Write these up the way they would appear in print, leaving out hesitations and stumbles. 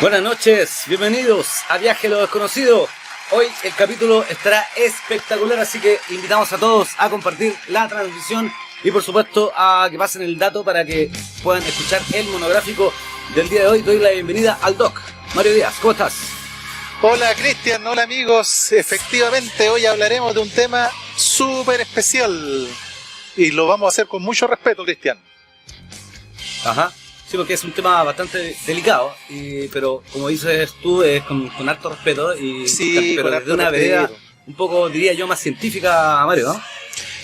Buenas noches, bienvenidos a Viaje a lo Desconocido. Hoy el capítulo estará espectacular, así que invitamos a todos a compartir la transmisión y por supuesto a que pasen el dato para que puedan escuchar el monográfico del día de hoy. Doy la bienvenida al Doc. Mario Díaz, ¿cómo estás? Hola Cristian, hola amigos. Efectivamente, hoy hablaremos de un tema súper especial y lo vamos a hacer con mucho respeto, Cristian. Ajá. Sí, porque es un tema bastante delicado, pero como dices tú, es con harto respeto, Sí, pero con desde una vereda un poco, diría yo, más científica, Mario, ¿no?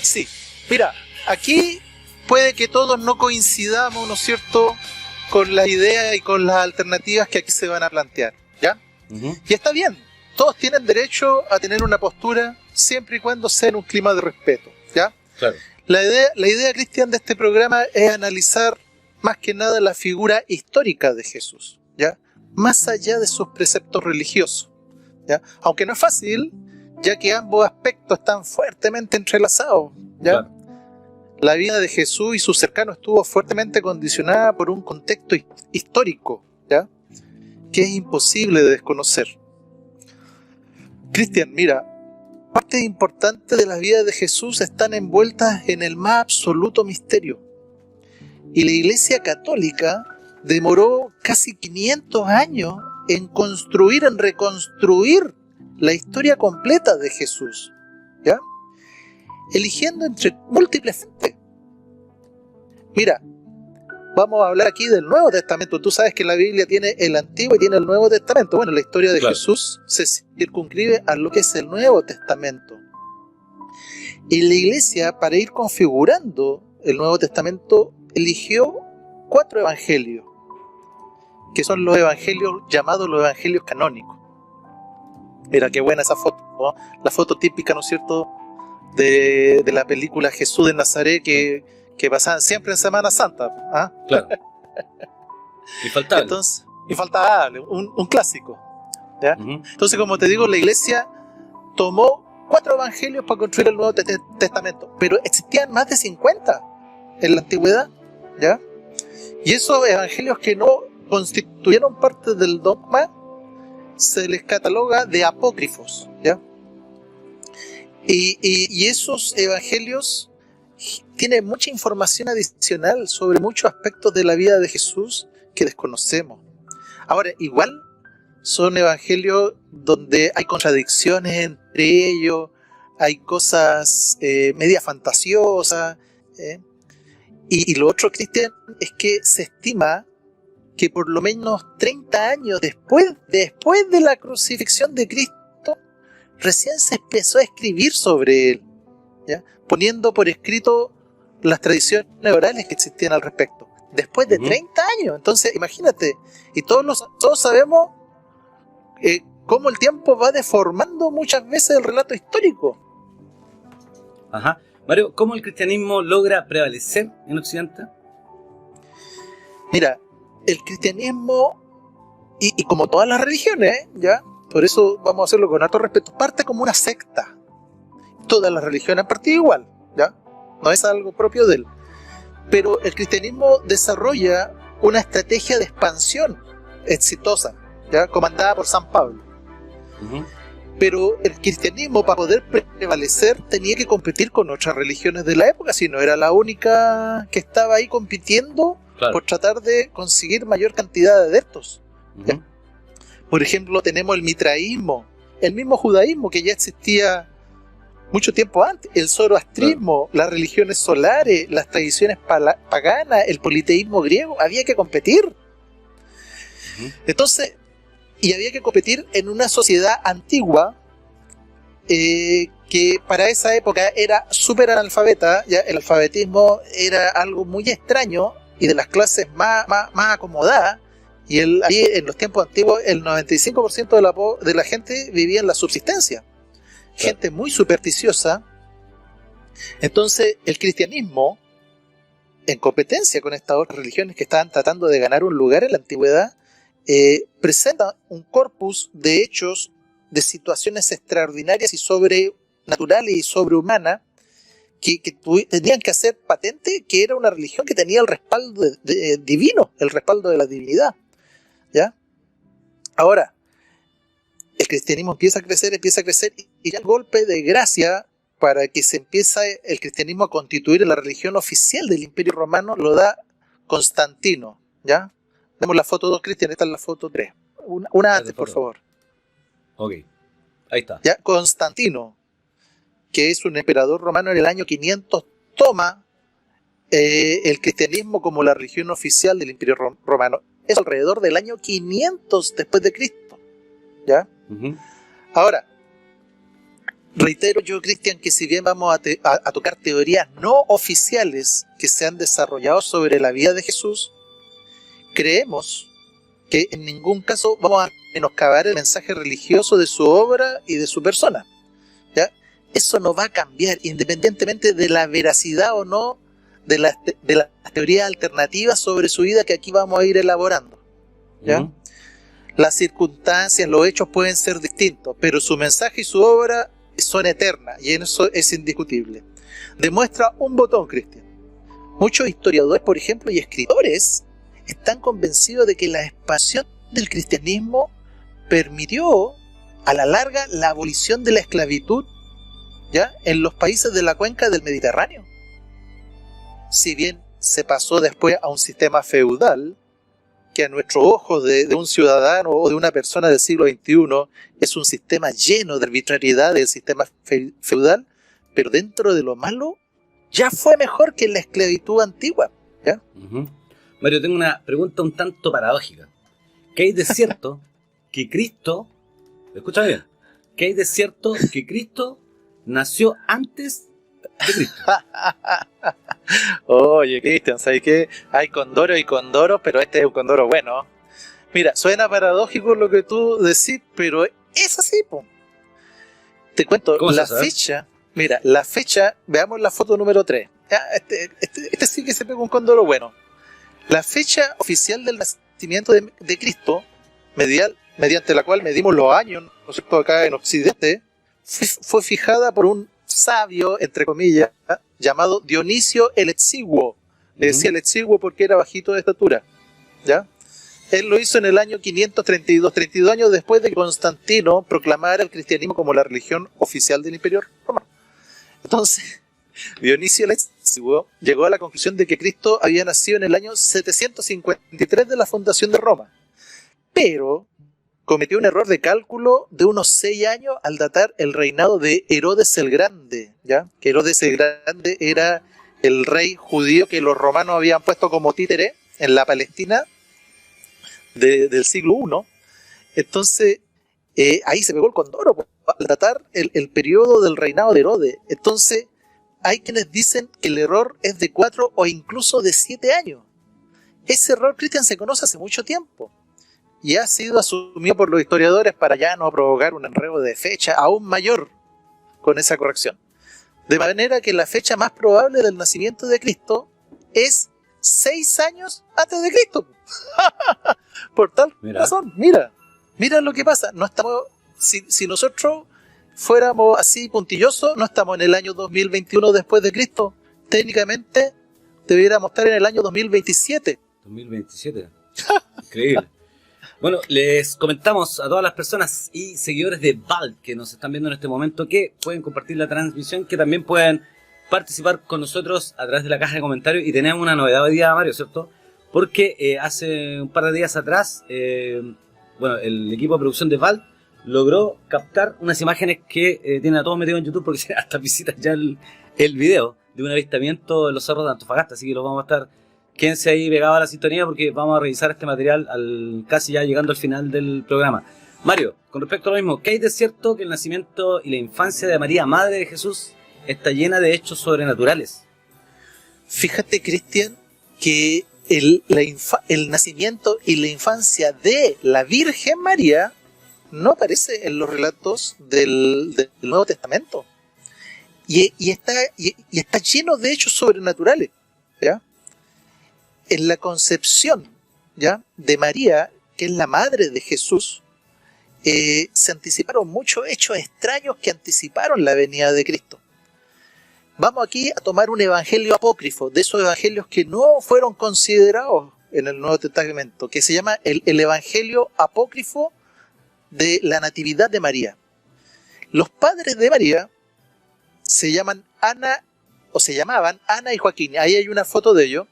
Sí, mira, aquí puede que todos no coincidamos, ¿no es cierto?, con la idea y con las alternativas que aquí se van a plantear, ¿ya? Uh-huh. Y está bien, todos tienen derecho a tener una postura siempre y cuando sea en un clima de respeto, ¿ya? Claro. La idea, Cristian, de este programa es analizar más que nada la figura histórica de Jesús, ¿ya? Más allá de sus preceptos religiosos, ¿ya? Aunque no es fácil, ya que ambos aspectos están fuertemente entrelazados, ¿ya? Claro. La vida de Jesús y sus cercanos estuvo fuertemente condicionada por un contexto histórico, ¿ya?, que es imposible de desconocer. Cristian, mira, partes importantes de la vida de Jesús están envueltas en el más absoluto misterio. Y la Iglesia Católica demoró casi 500 años en reconstruir la historia completa de Jesús, ¿ya? Eligiendo entre múltiples fuentes. Mira, vamos a hablar aquí del Nuevo Testamento. Tú sabes que la Biblia tiene el Antiguo y tiene el Nuevo Testamento. Bueno, la historia de Jesús se circunscribe a lo que es el Nuevo Testamento. Y la Iglesia, para ir configurando el Nuevo Testamento, eligió 4 evangelios, que son los evangelios llamados los evangelios canónicos. Mira qué buena esa foto, ¿no? La foto típica, ¿no es cierto?, de la película Jesús de Nazaret que pasaban siempre en Semana Santa, ¿ah? Claro. Infaltable. Entonces, infaltable, un clásico, ¿ya? Uh-huh. Entonces, como te digo, la Iglesia tomó 4 evangelios para construir el Nuevo Testamento, pero existían más de 50 en la antigüedad, ¿ya? Y esos evangelios que no constituyeron parte del dogma se les cataloga de apócrifos, ¿ya? Y esos evangelios tienen mucha información adicional sobre muchos aspectos de la vida de Jesús que desconocemos. Ahora, igual son evangelios donde hay contradicciones entre ellos, hay cosas media fantasiosas, Y lo otro, Cristian, es que se estima que por lo menos 30 años después de la crucifixión de Cristo, recién se empezó a escribir sobre él, ¿ya?, poniendo por escrito las tradiciones orales que existían al respecto. Después de 30 años, entonces imagínate, y todos sabemos cómo el tiempo va deformando muchas veces el relato histórico. Ajá. Mario, ¿cómo el cristianismo logra prevalecer en Occidente? Mira, el cristianismo, y como todas las religiones, ¿ya?, por eso vamos a hacerlo con alto respeto, parte como una secta. Todas las religiones han partido igual, ¿ya? No es algo propio de él. Pero el cristianismo desarrolla una estrategia de expansión exitosa, ¿ya?, comandada por San Pablo. Uh-huh. Pero el cristianismo, para poder prevalecer, tenía que competir con otras religiones de la época, si no era la única que estaba ahí compitiendo, claro, por tratar de conseguir mayor cantidad de adeptos. Uh-huh. Por ejemplo, tenemos el mitraísmo, el mismo judaísmo que ya existía mucho tiempo antes, el zoroastrismo, claro, las religiones solares, las tradiciones paganas, el politeísmo griego. Había que competir. Uh-huh. Entonces, y había que competir en una sociedad antigua que para esa época era súper analfabeta, ¿ya? El alfabetismo era algo muy extraño y de las clases más acomodadas, y ahí en los tiempos antiguos el 95% de la gente vivía en la subsistencia, gente muy supersticiosa. Entonces el cristianismo, en competencia con estas otras religiones que estaban tratando de ganar un lugar en la antigüedad, presenta un corpus de hechos, de situaciones extraordinarias y sobrenaturales y sobrehumanas que tenían que hacer patente que era una religión que tenía el respaldo divino, el respaldo de la divinidad, ¿ya? Ahora, el cristianismo empieza a crecer, y ya el golpe de gracia para que se empiece el cristianismo a constituir en la religión oficial del Imperio Romano lo da Constantino, ¿ya? Vemos la foto 2, Cristian, esta es la foto 3. Una antes, por favor. Ok, ahí está. ¿Ya? Constantino, que es un emperador romano en el año 500, toma el cristianismo como la religión oficial del Imperio Romano. Es alrededor del año 500 después de Cristo, ¿ya? Ahora, reitero yo, Cristian, que si bien vamos a tocar teorías no oficiales que se han desarrollado sobre la vida de Jesús, creemos que en ningún caso vamos a menoscabar el mensaje religioso de su obra y de su persona, ¿ya? Eso no va a cambiar independientemente de la veracidad o no de las teorías alternativas sobre su vida que aquí vamos a ir elaborando, ¿ya? Las circunstancias, los hechos pueden ser distintos, pero su mensaje y su obra son eternas, y eso es indiscutible. Demuestra un botón, Cristian. Muchos historiadores, por ejemplo, y escritores están convencidos de que la expansión del cristianismo permitió a la larga la abolición de la esclavitud, ¿ya?, en los países de la cuenca del Mediterráneo. Si bien se pasó después a un sistema feudal, que a nuestros ojos de un ciudadano o de una persona del siglo XXI es un sistema lleno de arbitrariedad del sistema feudal, pero dentro de lo malo ya fue mejor que la esclavitud antigua, ¿ya? Mario, tengo una pregunta un tanto paradójica. ¿Qué hay de cierto que Cristo, escucha bien, qué hay de cierto que Cristo nació antes de Cristo? Oye, Cristian, ¿sabes qué? Hay condoros y condoros, pero este es un condoro bueno. Mira, suena paradójico lo que tú decís, pero es así, po. Te cuento, la fecha, mira, la fecha, veamos la foto número 3. Este sí que se pega un condoro bueno. La fecha oficial del nacimiento de Cristo, mediante la cual medimos los años, ¿no es cierto?, acá en Occidente, fue fijada por un sabio, entre comillas, llamado Dionisio el Exiguo. Le decía el Exiguo porque era bajito de estatura, ¿ya? Él lo hizo en el año 532, 32 años después de que Constantino proclamara el cristianismo como la religión oficial del Imperio Romano. Entonces, Dionisio el Exiguo llegó a la conclusión de que Cristo había nacido en el año 753 de la fundación de Roma, pero cometió un error de cálculo de unos 6 años al datar el reinado de Herodes el Grande, ¿ya? Que Herodes el Grande era el rey judío que los romanos habían puesto como títere en la Palestina del siglo I. Entonces, ahí se pegó el condoro al datar el periodo del reinado de Herodes. Entonces, hay quienes dicen que el error es de 4 o incluso de 7 años. Ese error, Cristian, se conoce hace mucho tiempo y ha sido asumido por los historiadores para ya no provocar un enredo de fecha aún mayor con esa corrección. De manera que la fecha más probable del nacimiento de Cristo es 6 años antes de Cristo. Por tal razón, mira lo que pasa. No estamos, si nosotros fuéramos así puntillosos, no estamos en el año 2021 después de Cristo. Técnicamente debiéramos estar en el año 2027. 2027. Increíble. Bueno, les comentamos a todas las personas y seguidores de VAL que nos están viendo en este momento que pueden compartir la transmisión, que también pueden participar con nosotros a través de la caja de comentarios. Y tenemos una novedad hoy día, Mario, ¿cierto? Porque hace un par de días atrás, el equipo de producción de VAL logró captar unas imágenes que tienen a todos metidos en YouTube, porque hasta visitan ya el video de un avistamiento en los cerros de Antofagasta, así que lo vamos a estar... Quédense ahí pegados a la sintonía porque vamos a revisar este material casi ya llegando al final del programa. Mario, con respecto a lo mismo, ¿qué hay de cierto que el nacimiento y la infancia de María, madre de Jesús, está llena de hechos sobrenaturales? Fíjate, Cristian, que el nacimiento y la infancia de la Virgen María no aparece en los relatos del Nuevo Testamento. Y está lleno de hechos sobrenaturales, ¿ya? En la concepción, ¿ya?, de María, que es la madre de Jesús, se anticiparon muchos hechos extraños que anticiparon la venida de Cristo. Vamos aquí a tomar un evangelio apócrifo, de esos evangelios que no fueron considerados en el Nuevo Testamento, que se llama el evangelio apócrifo de la natividad de María. Los padres de María se llaman Ana, o se llamaban Ana y Joaquín. Ahí hay una foto de ellos.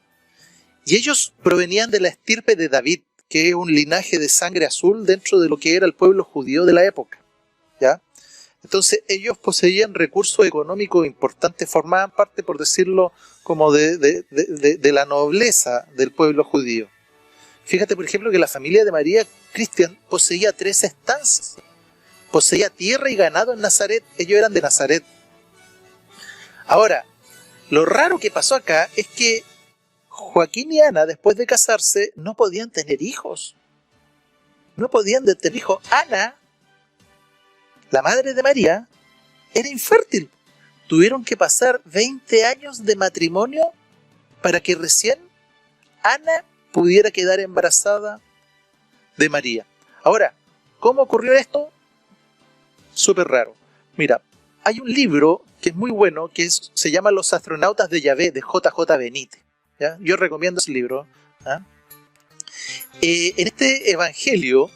Y ellos provenían de la estirpe de David, que es un linaje de sangre azul dentro de lo que era el pueblo judío de la época, ¿ya? Entonces ellos poseían recursos económicos importantes, formaban parte, por decirlo, como de la nobleza del pueblo judío. Fíjate, por ejemplo, que la familia de María Cristian poseía 3 estancias. Poseía tierra y ganado en Nazaret. Ellos eran de Nazaret. Ahora, lo raro que pasó acá es que Joaquín y Ana, después de casarse, no podían tener hijos. No podían tener hijos. Ana, la madre de María, era infértil. Tuvieron que pasar 20 años de matrimonio para que recién Ana pudiera quedar embarazada de María. Ahora, ¿cómo ocurrió esto? Súper raro. Mira, hay un libro que es muy bueno, se llama Los astronautas de Yahvé, de J.J. Benítez, ¿ya? Yo recomiendo ese libro, ¿ya? En este evangelio,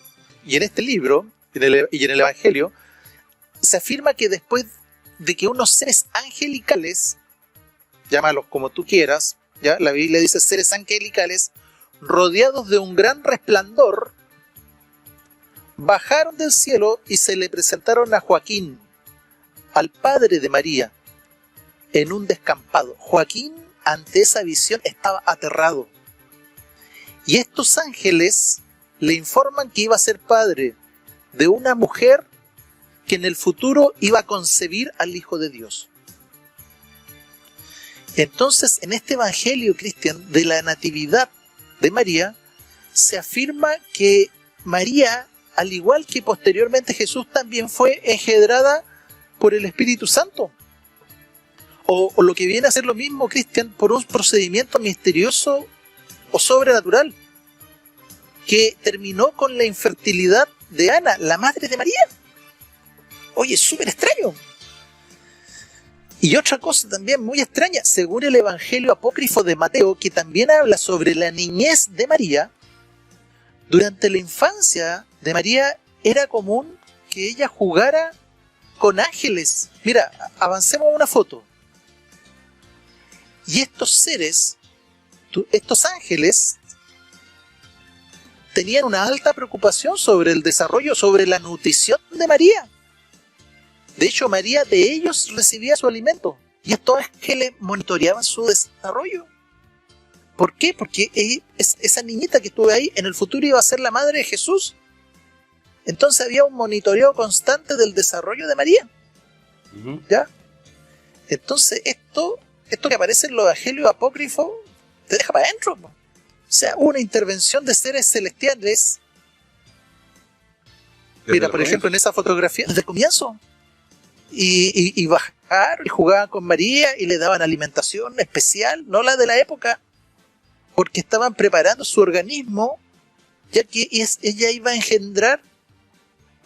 y en este libro, y en el evangelio, se afirma que después de que unos seres angelicales, llámalos como tú quieras, ¿ya? La Biblia dice seres angelicales, rodeados de un gran resplandor, bajaron del cielo y se le presentaron a Joaquín, al padre de María, en un descampado. Joaquín, ante esa visión, estaba aterrado. Y estos ángeles le informan que iba a ser padre de una mujer que en el futuro iba a concebir al Hijo de Dios. Entonces, en este evangelio, Cristian, de la natividad de María, se afirma que María, al igual que posteriormente Jesús, también fue engendrada por el Espíritu Santo. O lo que viene a ser lo mismo, Cristian, por un procedimiento misterioso o sobrenatural, que terminó con la infertilidad de Ana, la madre de María. Oye, es súper extraño. Y otra cosa también muy extraña, según el Evangelio apócrifo de Mateo, que también habla sobre la niñez de María, durante la infancia de María era común que ella jugara con ángeles. Mira, avancemos a una foto. Y estos seres, estos ángeles, tenían una alta preocupación sobre el desarrollo, sobre la nutrición de María. De hecho, María de ellos recibía su alimento. Y estos ángeles monitoreaban su desarrollo. ¿Por qué? Porque esa niñita que estuvo ahí en el futuro iba a ser la madre de Jesús. Entonces había un monitoreo constante del desarrollo de María. ¿Ya? Entonces esto que aparece en los evangelios apócrifos te deja para adentro. O sea, una intervención de seres celestiales. Mira, por ejemplo, en esa fotografía, desde el comienzo. Y bajaron y jugaban con María y le daban alimentación especial, no la de la época, porque estaban preparando su organismo, ya que ella iba a engendrar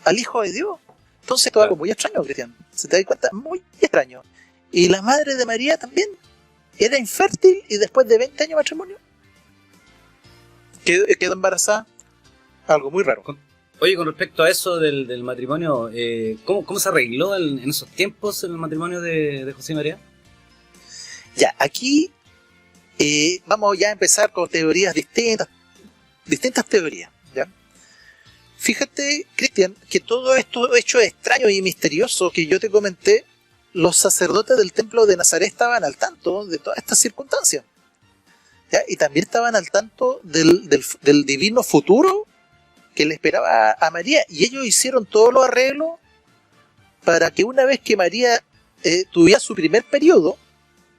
al Hijo de Dios. Entonces esto es algo muy extraño, Cristian. ¿Se te da cuenta? Muy extraño. Y la madre de María también era infértil y después de 20 años de matrimonio quedó embarazada. Algo muy raro. Oye, con respecto a eso del matrimonio, ¿cómo se arregló en esos tiempos el matrimonio de José y María? Ya, aquí vamos ya a empezar con teorías distintas teorías, ¿ya? Fíjate, Cristian, que todo esto hecho extraño y misterioso que yo te comenté, los sacerdotes del templo de Nazaret estaban al tanto de todas estas circunstancias, ¿ya? Y también estaban al tanto del divino futuro que le esperaba a María, y ellos hicieron todos los arreglos para que una vez que María tuviera su primer periodo,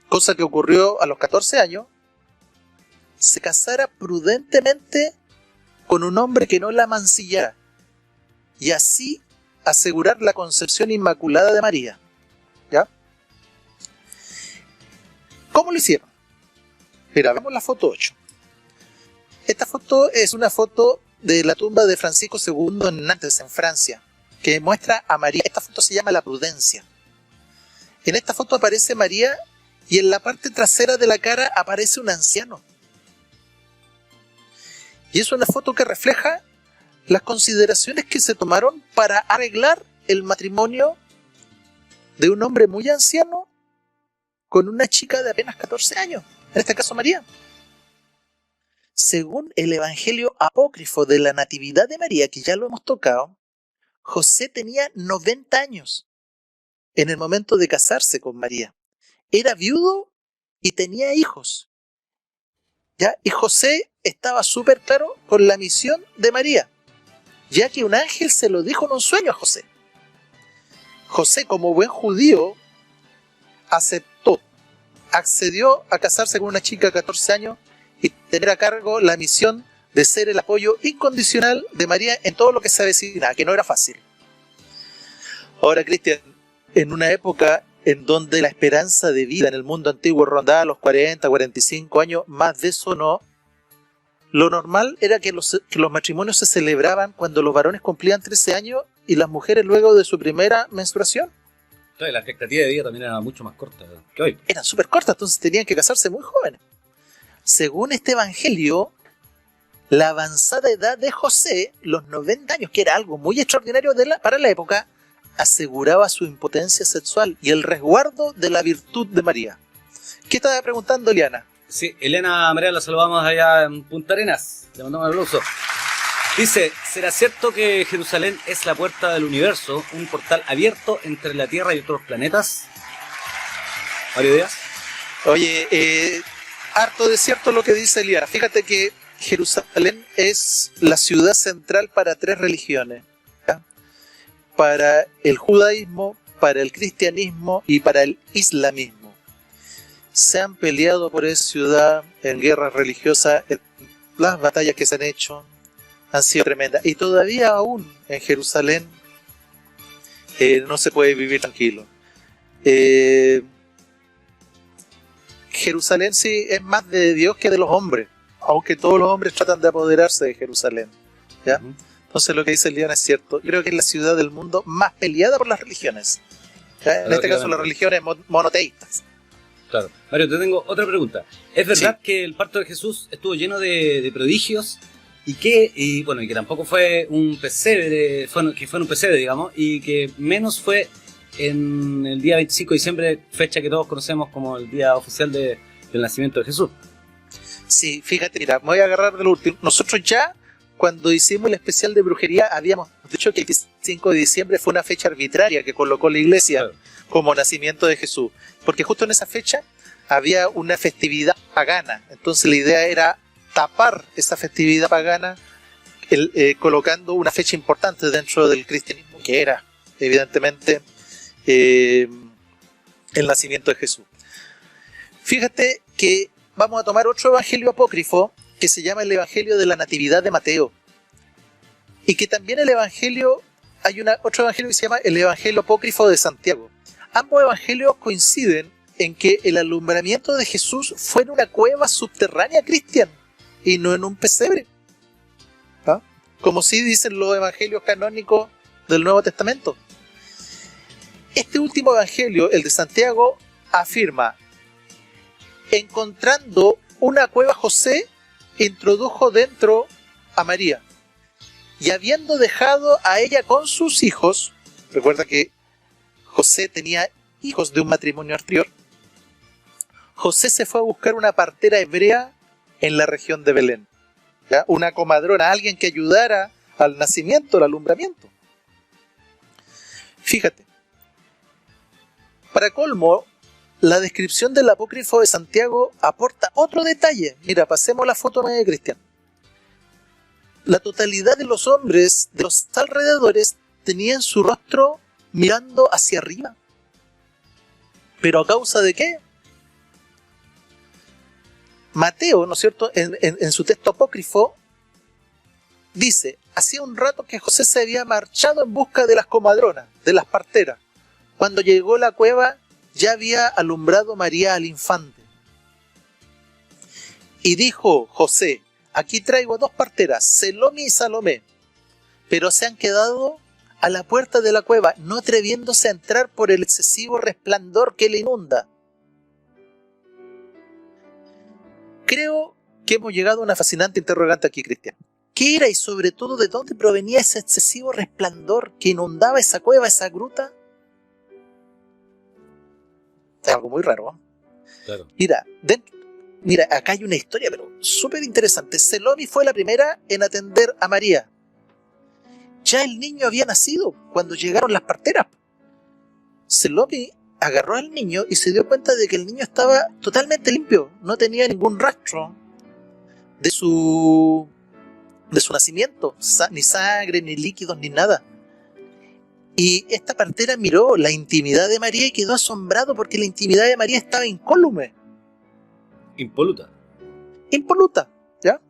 cosa que ocurrió a los 14 años, se casara prudentemente con un hombre que no la mancillara, y así asegurar la concepción inmaculada de María. ¿Ya? ¿Cómo lo hicieron? Mira, vemos la foto 8. Esta foto es una foto de la tumba de Francisco II en Nantes, en Francia, que muestra a María. Esta foto se llama La Prudencia. En esta foto aparece María y en la parte trasera de la cara aparece un anciano. Y es una foto que refleja las consideraciones que se tomaron para arreglar el matrimonio de un hombre muy anciano con una chica de apenas 14 años, en este caso María. Según el Evangelio apócrifo de la Natividad de María, que ya lo hemos tocado, José tenía 90 años en el momento de casarse con María. Era viudo y tenía hijos. ¿Ya? Y José estaba súper claro con la misión de María, ya que un ángel se lo dijo en un sueño a José. José, como buen judío, aceptó, accedió a casarse con una chica de 14 años y tener a cargo la misión de ser el apoyo incondicional de María en todo lo que se avecina, que no era fácil. Ahora, Cristian, en una época en donde la esperanza de vida en el mundo antiguo rondaba los 40, 45 años, más de eso no, lo normal era que los matrimonios se celebraban cuando los varones cumplían 13 años y las mujeres luego de su primera menstruación. Entonces, la expectativa de vida también era mucho más corta que hoy. Eran súper cortas, entonces tenían que casarse muy jóvenes. Según este evangelio, la avanzada edad de José, los 90 años, que era algo muy extraordinario para la época, aseguraba su impotencia sexual y el resguardo de la virtud de María. ¿Qué estaba preguntando, Eliana? Sí, Elena María la saludamos allá en Punta Arenas. Le mandamos un aplauso. Dice, ¿será cierto que Jerusalén es la puerta del universo, un portal abierto entre la Tierra y otros planetas? ¿Varias ideas? Oye, harto de cierto lo que dice Eliana. Fíjate que Jerusalén es la ciudad central para 3 religiones. ¿Ya? Para el judaísmo, para el cristianismo y para el islamismo. Se han peleado por esa ciudad en guerras religiosas, las batallas que se han hecho han sido tremendas. Y todavía aún en Jerusalén no se puede vivir tranquilo. Jerusalén sí es más de Dios que de los hombres, aunque todos los hombres tratan de apoderarse de Jerusalén. ¿Ya? Entonces lo que dice Eliana es cierto. Creo que es la ciudad del mundo más peleada por las religiones. ¿Ya? En este caso las religiones monoteístas. Claro. Mario, te tengo otra pregunta. ¿Es verdad que el parto de Jesús estuvo lleno de prodigios y que tampoco fue un pesebre, que fue en un pesebre, digamos, y que menos fue en el día 25 de diciembre, fecha que todos conocemos como el día oficial del nacimiento de Jesús? Sí, fíjate, mira, me voy a agarrar de lo último. Nosotros ya, cuando hicimos el especial de brujería, habíamos dicho que el 25 de diciembre fue una fecha arbitraria que colocó la iglesia, claro, como nacimiento de Jesús. Porque justo en esa fecha había una festividad pagana. Entonces la idea era tapar esa festividad pagana colocando una fecha importante dentro del cristianismo, que era, evidentemente, el nacimiento de Jesús. Fíjate que vamos a tomar otro evangelio apócrifo que se llama el Evangelio de la Natividad de Mateo. Y que también hay otro evangelio que se llama el Evangelio apócrifo de Santiago. Ambos evangelios coinciden en que el alumbramiento de Jesús fue en una cueva subterránea, Cristian, y no en un pesebre. ¿Ah? Como sí dicen los evangelios canónicos del Nuevo Testamento. Este último evangelio, el de Santiago, afirma: encontrando una cueva José, introdujo dentro a María, y habiendo dejado a ella con sus hijos, recuerda que José tenía hijos de un matrimonio anterior, José se fue a buscar una partera hebrea en la región de Belén, ¿ya? Una comadrona, alguien que ayudara al nacimiento, al alumbramiento. Fíjate, para colmo, la descripción del apócrifo de Santiago aporta otro detalle. Mira, pasemos la foto de Cristian. La totalidad de los hombres de los alrededores tenían su rostro mirando hacia arriba. ¿Pero a causa de qué? Mateo, ¿no es cierto?, en su texto apócrifo, dice: hacía un rato que José se había marchado en busca de las comadronas, de las parteras. Cuando llegó a la cueva, ya había alumbrado María al infante. Y dijo José: aquí traigo 2 parteras, Selomí y Salomé, pero se han quedado a la puerta de la cueva, no atreviéndose a entrar por el excesivo resplandor que le inunda. Creo que hemos llegado a una fascinante interrogante aquí, Cristian. ¿Qué era y sobre todo de dónde provenía ese excesivo resplandor que inundaba esa cueva, esa gruta? Es algo muy raro, ¿eh? Claro. Mira, acá hay una historia, pero súper interesante. Salome fue la primera en atender a María. Ya el niño había nacido cuando llegaron las parteras. Salome agarró al niño y se dio cuenta de que el niño estaba totalmente limpio. No tenía ningún rastro de su nacimiento, ni sangre, ni líquidos, ni nada. Y esta partera miró la intimidad de María y quedó asombrado porque la intimidad de María estaba incólume. Impoluta. Impoluta, ¿ya?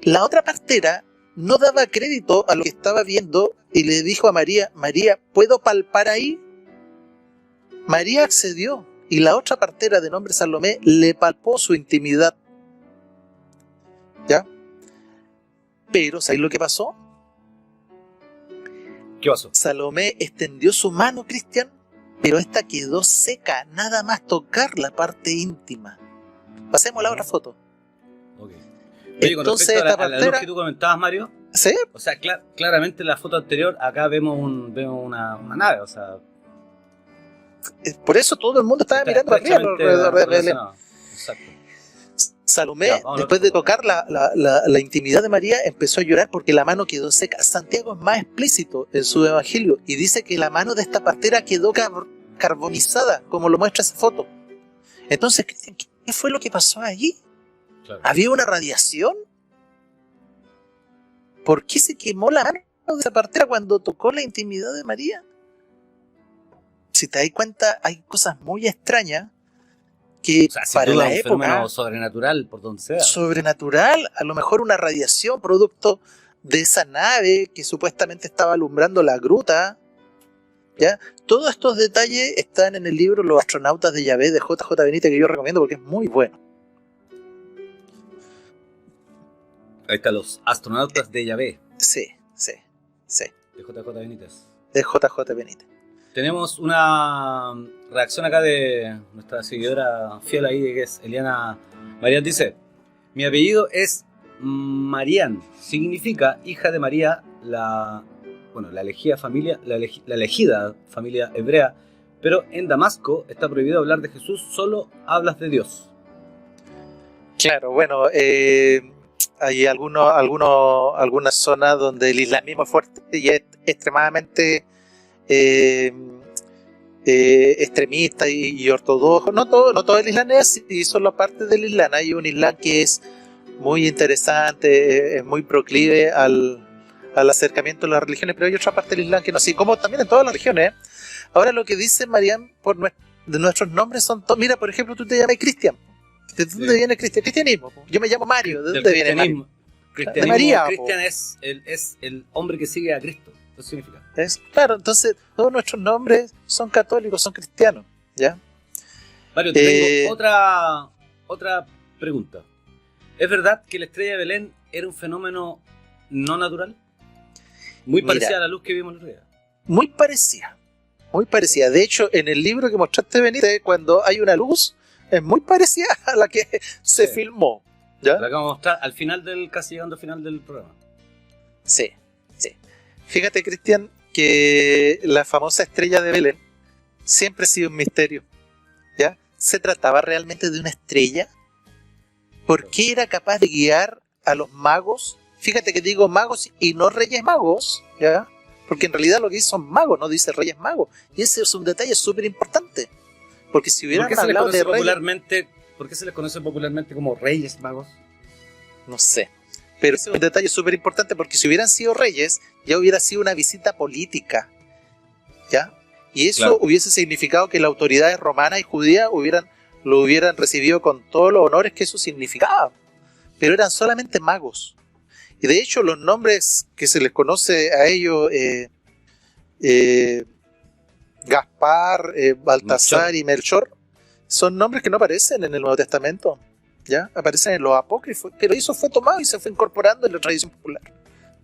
La otra partera no daba crédito a lo que estaba viendo y le dijo a María: María, ¿puedo palpar ahí? María accedió y la otra partera de nombre Salomé le palpó su intimidad, ¿ya? Pero ¿sabes lo que pasó? ¿Qué pasó? Salomé extendió su mano, Cristian, pero esta quedó seca, nada más tocar la parte íntima. Pasemos a la otra foto. Okay. Oye, con Entonces, respecto a la luz que tú comentabas, Mario, ¿sí? o sea, claramente en la foto anterior, acá vemos una nave, o sea... Por eso todo el mundo estaba mirando arriba alrededor de Belén. Exacto. Salomé, Ya, después de tocar la intimidad de María, empezó a llorar porque la mano quedó seca. Santiago es más explícito en su evangelio y dice que la mano de esta partera quedó carbonizada, como lo muestra esa foto. Entonces, Cristian, ¿qué fue lo que pasó allí? Claro. ¿Había una radiación? ¿Por qué se quemó la mano de esa partera cuando tocó la intimidad de María? Si te das cuenta, hay cosas muy extrañas que, o sea, sin para duda la un época, fenómeno sobrenatural por donde sea. Sobrenatural, a lo mejor una radiación producto de esa nave que supuestamente estaba alumbrando la gruta, ¿ya? Todos estos detalles están en el libro Los astronautas de Yahvé de JJ Benítez, que yo recomiendo porque es muy bueno. Ahí están los astronautas de Yahvé. Sí. De JJ Benítez. De JJ Benítez. Tenemos una reacción acá de nuestra seguidora fiel ahí, que es Eliana Marian. Dice: mi apellido es Marian, significa hija de María, la elegida familia hebrea, pero en Damasco está prohibido hablar de Jesús, solo hablas de Dios. Claro, bueno, hay algunas zonas donde el islamismo es fuerte y es extremadamente extremista y ortodoxo. No todo el Islam es así, y solo parte del Islam. Hay un Islam que es muy interesante, es muy proclive al acercamiento de las religiones, pero hay otra parte del Islam que no, así como también en todas las religiones. Ahora, lo que dice Mariam de nuestros nombres son todos. Mira, por ejemplo, tú te llamas Cristian. ¿De dónde viene el cristianismo? Yo me llamo Mario. ¿De dónde viene Mario? Cristianismo. De María. Cristian es el hombre que sigue a Cristo. Eso significa. Claro, entonces todos nuestros nombres son católicos, son cristianos, ¿ya? Mario, te tengo otra pregunta. ¿Es verdad que la estrella de Belén era un fenómeno no natural? Muy parecida a la luz que vimos el otro día. Muy parecida. De hecho, en el libro que mostraste, Benítez, cuando hay una luz, es muy parecida a la que se filmó, ¿ya? La que vamos a mostrar casi llegando al final del programa. Sí. Fíjate, Cristian, que la famosa estrella de Belén siempre ha sido un misterio, ¿ya? ¿Se trataba realmente de una estrella? ¿Por qué era capaz de guiar a los magos? Fíjate que digo magos y no reyes magos, ¿ya? Porque en realidad lo que dice son magos, no dice reyes magos. Y ese es un detalle súper importante. Porque si hubieran hablado de reyes... ¿Por qué se les conoce popularmente como reyes magos? No sé. Pero ese es un detalle súper importante, porque si hubieran sido reyes, ya hubiera sido una visita política, ¿ya? Y eso hubiese significado que las autoridades romanas y judías lo hubieran recibido con todos los honores que eso significaba. Pero eran solamente magos. Y de hecho, los nombres que se les conoce a ellos, Gaspar, Baltasar y Melchor, son nombres que no aparecen en el Nuevo Testamento. ¿Ya? Aparecen en los apócrifos, pero eso fue tomado y se fue incorporando en la tradición popular,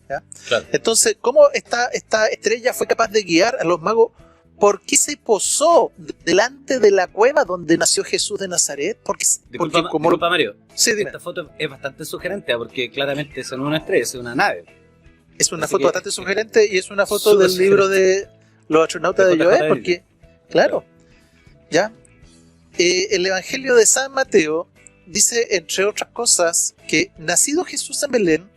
¿ya? Claro. Entonces, ¿cómo esta estrella fue capaz de guiar a los magos ¿por qué se posó delante de la cueva donde nació Jesús de Nazaret? Porque Disculpa, Mario. Sí, dime. Esta foto es bastante sugerente, porque claramente eso no es una estrella, es una nave. Es una foto bastante sugerente y es una foto del libro de los astronautas de Joé, porque, claro, ya. El Evangelio de San Mateo dice, entre otras cosas, que nacido Jesús en Belén,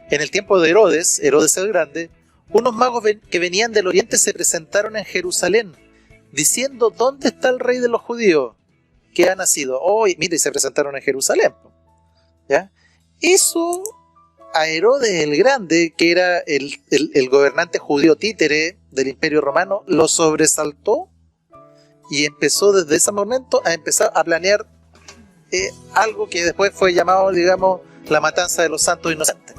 en el tiempo de Herodes el Grande, unos magos que venían del oriente se presentaron en Jerusalén, diciendo, ¿dónde está el rey de los judíos que ha nacido? Mira, y se presentaron en Jerusalén. ¿Ya? Eso a Herodes el Grande, que era el gobernante judío títere del Imperio Romano, lo sobresaltó y empezó desde ese momento a empezar a planear algo que después fue llamado, digamos, la matanza de los santos inocentes.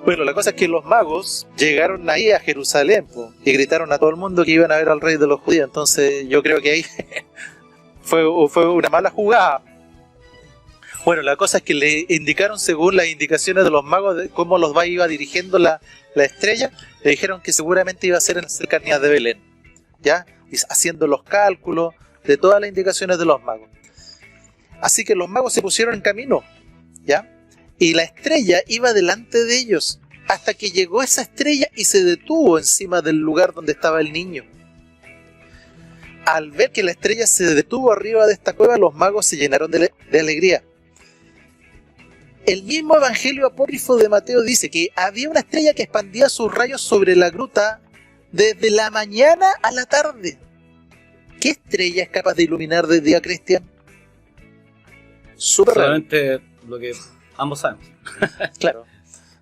Bueno, la cosa es que los magos llegaron ahí a Jerusalén y gritaron a todo el mundo que iban a ver al rey de los judíos. Entonces yo creo que ahí fue una mala jugada. Bueno, la cosa es que le indicaron, según las indicaciones de los magos, de cómo iba dirigiendo la estrella, le dijeron que seguramente iba a ser en las cercanías de Belén, ¿ya? Y haciendo los cálculos de todas las indicaciones de los magos. Así que los magos se pusieron en camino, ¿ya? Y la estrella iba delante de ellos, hasta que llegó esa estrella y se detuvo encima del lugar donde estaba el niño. Al ver que la estrella se detuvo arriba de esta cueva, los magos se llenaron de alegría. El mismo Evangelio apócrifo de Mateo dice que había una estrella que expandía sus rayos sobre la gruta desde la mañana a la tarde. ¿Qué estrella es capaz de iluminar de día, Cristian? Solamente lo que ambos sabemos. Claro.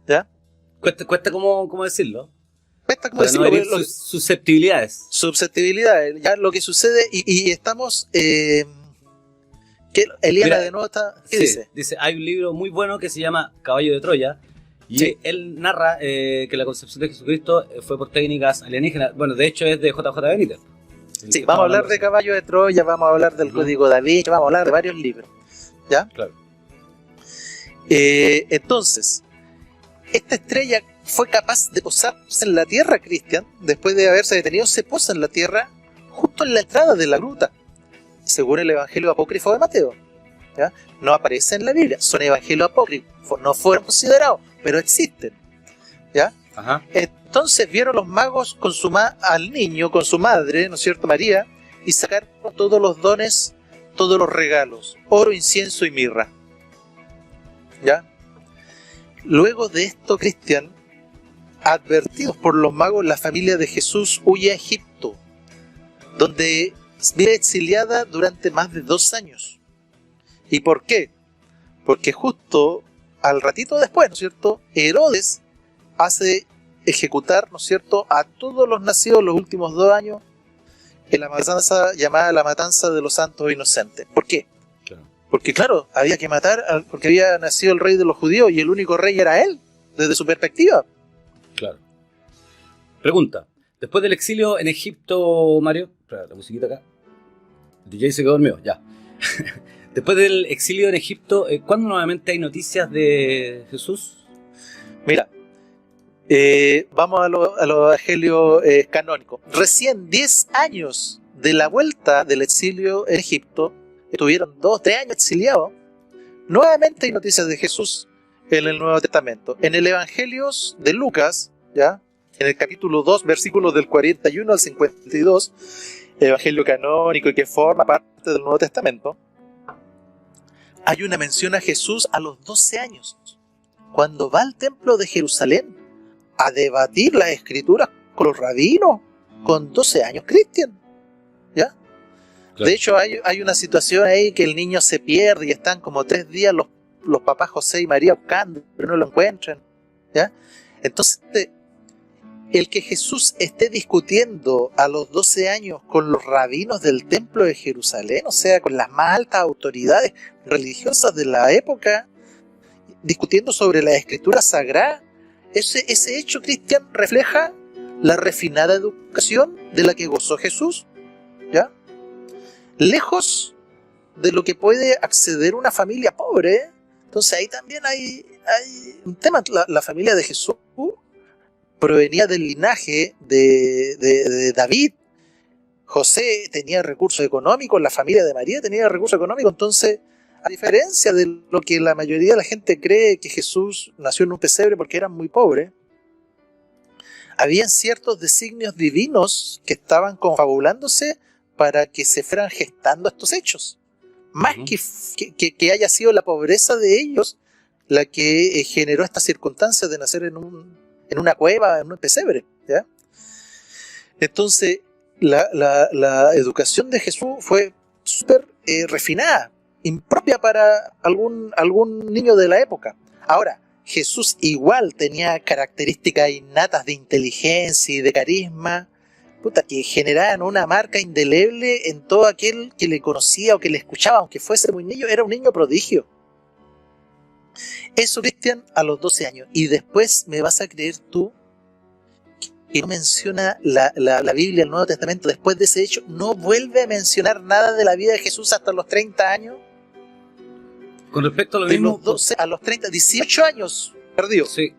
¿Ya? Cuesta cómo decirlo. Cuesta como decirlo. No susceptibilidades. Susceptibilidades. Ya lo que sucede, y estamos... que Eliana de nuevo está... ¿Qué dice? Dice, hay un libro muy bueno que se llama Caballo de Troya, y sí, él narra que la concepción de Jesucristo fue por técnicas alienígenas. Bueno, de hecho es de JJ Benítez. Sí, vamos a hablar de Caballo de Troya, vamos a hablar del Código Da Vinci, vamos a hablar de varios libros. ¿Ya? Claro. Entonces, esta estrella fue capaz de posarse en la tierra, Cristian, después de haberse detenido, se posa en la tierra justo en la entrada de la gruta, según el Evangelio apócrifo de Mateo. ¿Ya? No aparece en la Biblia, son evangelios apócrifos, no fueron considerados, pero existen. ¿Ya? Ajá. Entonces vieron los magos con al niño, con su madre, ¿no es cierto, María? Y sacaron todos los dones, todos los regalos, oro, incienso y mirra. ¿Ya? Luego de esto, Cristian, advertidos por los magos, la familia de Jesús huye a Egipto, donde vive exiliada durante más de 2 años. ¿Y por qué? Porque justo al ratito después, ¿no es cierto?, Herodes hace ejecutar, ¿no es cierto?, a todos los nacidos los últimos 2 años en la matanza llamada la matanza de los santos inocentes. ¿Por qué? Claro. Porque claro, había que matar porque había nacido el rey de los judíos y el único rey era él, desde su perspectiva. Claro. Pregunta, después del exilio en Egipto, Mario, espera, la musiquita acá, el DJ se quedó dormido, ya. Después del exilio en Egipto, ¿cuándo nuevamente hay noticias de Jesús? Mira, vamos a los evangelios canónicos. Recién 10 años de la vuelta del exilio en Egipto, estuvieron 2-3 años exiliados, nuevamente hay noticias de Jesús en el Nuevo Testamento. En el Evangelio de Lucas, ¿ya?, en el capítulo 2, versículos del 41 al 52, el Evangelio canónico y que forma parte del Nuevo Testamento, hay una mención a Jesús a los 12 años, cuando va al templo de Jerusalén a debatir las escrituras con los rabinos, con 12 años, Cristian. ¿Ya? Claro. De hecho, hay una situación ahí que el niño se pierde y están como 3 días los papás José y María buscando, pero no lo encuentran. ¿Ya? Entonces, el que Jesús esté discutiendo a los 12 años con los rabinos del templo de Jerusalén, o sea, con las más altas autoridades religiosas de la época, discutiendo sobre la escritura sagrada, ese hecho, Cristian, refleja la refinada educación de la que gozó Jesús, ¿ya? Lejos de lo que puede acceder una familia pobre, ¿eh? Entonces ahí también hay un tema. La familia de Jesús provenía del linaje de David, José tenía recursos económicos, la familia de María tenía recursos económicos, entonces, a diferencia de lo que la mayoría de la gente cree que Jesús nació en un pesebre porque eran muy pobres, habían ciertos designios divinos que estaban confabulándose para que se fueran gestando estos hechos. Más que haya sido la pobreza de ellos la que generó estas circunstancias de nacer en una cueva, en un pesebre, ¿ya? Entonces, la educación de Jesús fue súper refinada, impropia para algún niño de la época. Ahora, Jesús igual tenía características innatas de inteligencia y de carisma, que generaban una marca indeleble en todo aquel que le conocía o que le escuchaba, aunque fuese muy niño, era un niño prodigio. Eso, Cristian, a los 12 años. Y después me vas a creer tú que no menciona la Biblia, el Nuevo Testamento, después de ese hecho, no vuelve a mencionar nada de la vida de Jesús hasta los 30 años. Con respecto a lo de mismo... los 12 a los 30, 18 años perdido. Sí.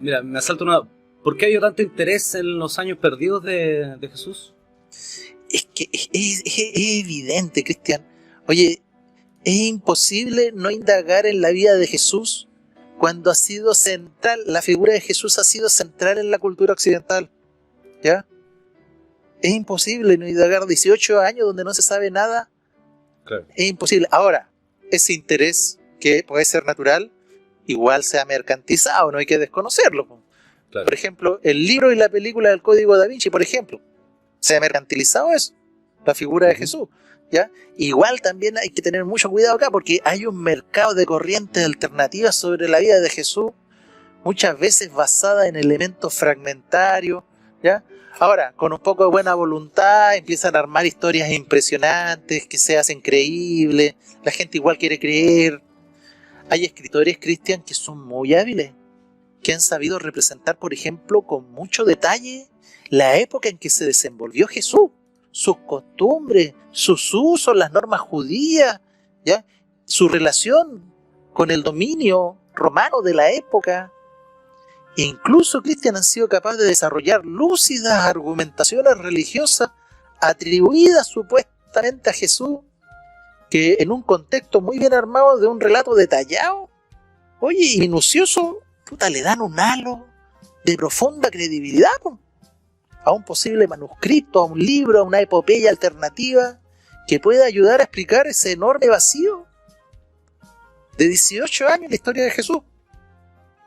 Mira, me asalta una... ¿Por qué ha habido tanto interés en los años perdidos de Jesús? Es que es evidente, Cristian. Oye, es imposible no indagar en la vida de Jesús cuando ha sido central, la figura de Jesús ha sido central en la cultura occidental. ¿Ya? Es imposible no indagar 18 años donde no se sabe nada. Claro. Es imposible. Ahora, ese interés que puede ser natural, igual se ha mercantilizado, no hay que desconocerlo. Claro. Por ejemplo, el libro y la película del Código Da Vinci, por ejemplo, se ha mercantilizado eso, la figura de Jesús, ¿ya? Igual también hay que tener mucho cuidado acá porque hay un mercado de corrientes alternativas sobre la vida de Jesús, muchas veces basada en elementos fragmentarios, ¿ya? Ahora, con un poco de buena voluntad empiezan a armar historias impresionantes que se hacen creíbles, la gente igual quiere creer. Hay escritores, Cristian, que son muy hábiles, que han sabido representar, por ejemplo, con mucho detalle la época en que se desenvolvió Jesús, sus costumbres, sus usos, las normas judías, ¿ya? Su relación con el dominio romano de la época. E incluso, Cristian, han sido capaces de desarrollar lúcidas argumentaciones religiosas atribuidas supuestamente a Jesús, que en un contexto muy bien armado de un relato detallado, oye, y minucioso, le dan un halo de profunda credibilidad a un posible manuscrito, a un libro, a una epopeya alternativa que pueda ayudar a explicar ese enorme vacío de 18 años en la historia de Jesús.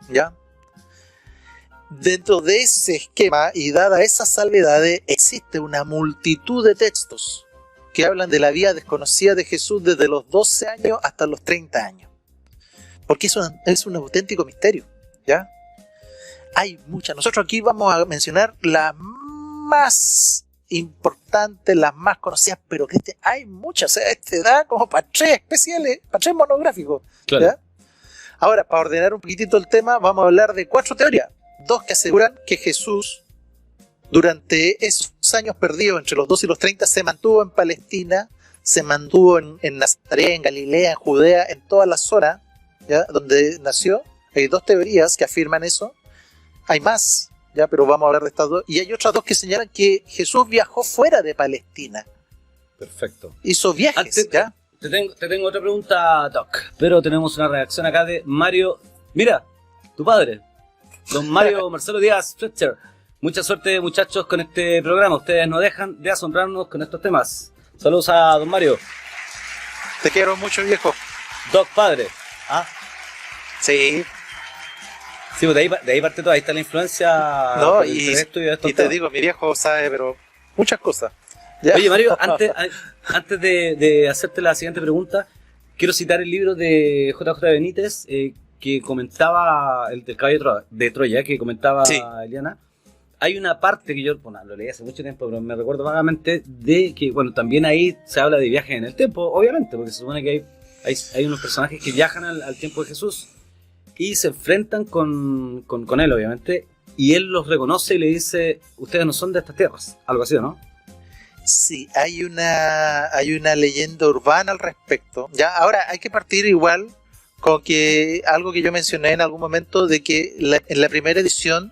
¿Ya? Dentro de ese esquema y dada esas salvedades, existe una multitud de textos que hablan de la vida desconocida de Jesús desde los 12 años hasta los 30 años. Porque es un auténtico misterio. ¿Ya? Hay muchas. Nosotros aquí vamos a mencionar las más importantes, las más conocidas, pero que hay muchas. O sea, da como para 3 especiales, para 3 monográficos. Claro. ¿Ya? Ahora, para ordenar un poquitito el tema, vamos a hablar de 4 teorías. 2 que aseguran que Jesús, durante esos años perdidos, entre los 12 y los 30, se mantuvo en Palestina, se mantuvo en Nazaret, en Galilea, en Judea, en toda la zona, ¿ya?, donde nació. Hay 2 teorías que afirman eso. Hay más, ya, pero vamos a hablar de estas 2. Y hay otras 2 que señalan que Jesús viajó fuera de Palestina. Perfecto. Hizo viajes, Antes, ¿ya? Te tengo otra pregunta, Doc. Pero tenemos una reacción acá de Mario. Mira, tu padre, don Mario Marcelo Díaz Fletcher. Mucha suerte, muchachos, con este programa. Ustedes no dejan de asombrarnos con estos temas. Saludos a don Mario. Te quiero mucho, viejo. Doc, padre. ¿Ah? Sí. Sí, pues de ahí parte todo, ahí está la influencia. No, y te temas. digo, mi viejo sabe, pero muchas cosas. ¿Ya? Oye, Mario, antes de hacerte la siguiente pregunta, quiero citar el libro de J.J. Benítez, que comentaba, el del caballo de Troya, que comentaba sí. Eliana. Hay una parte que yo, bueno, lo leí hace mucho tiempo, pero me recuerdo vagamente de que, bueno, también ahí se habla de viajes en el tiempo, obviamente, porque se supone que hay unos personajes que viajan al tiempo de Jesús y se enfrentan con él, obviamente, y él los reconoce y le dice, ustedes no son de estas tierras, algo así, ¿no? Sí, hay una leyenda urbana al respecto. Ya, ahora hay que partir igual con que algo que yo mencioné en algún momento, de que en la primera edición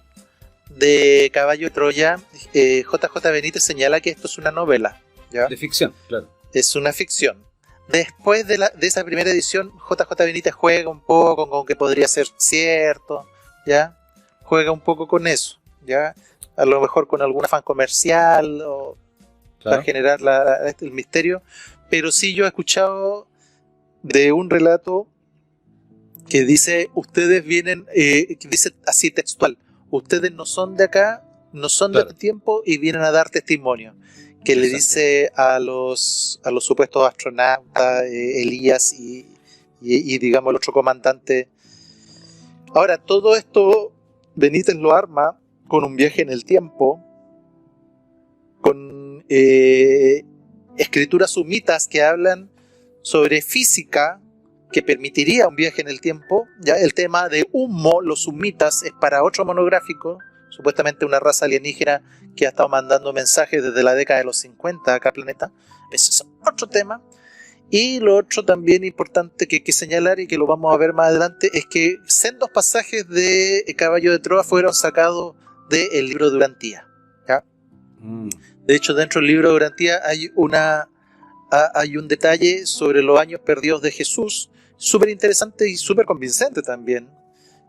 de Caballo de Troya, JJ Benítez señala que esto es una novela, ¿ya? De ficción, claro. Es una ficción. Después de esa primera edición, JJ Benítez juega un poco con que podría ser cierto, ¿ya? Juega un poco con eso, ¿ya? A lo mejor con algún afán comercial o Claro. para generar el misterio. Pero sí, yo he escuchado de un relato que dice, ustedes vienen, que dice así textual, ustedes no son de acá, no son de Claro. este tiempo y vienen a dar testimonio. Que le Exacto. dice a los supuestos astronautas, Elías y digamos el otro comandante. Ahora, todo esto Benítez lo arma con un viaje en el tiempo, con escrituras sumitas que hablan sobre física que permitiría un viaje en el tiempo. Ya el tema de humo, los sumitas, es para otro monográfico, supuestamente una raza alienígena que ha estado mandando mensajes desde la década de los 50 acá al planeta. Ese es otro tema. Y lo otro también importante que hay que señalar y que lo vamos a ver más adelante es que sendos pasajes de Caballo de Troya fueron sacados del libro de Urantía, ¿ya? De hecho, dentro del libro de Urantía hay un detalle sobre los años perdidos de Jesús, súper interesante y súper convincente también,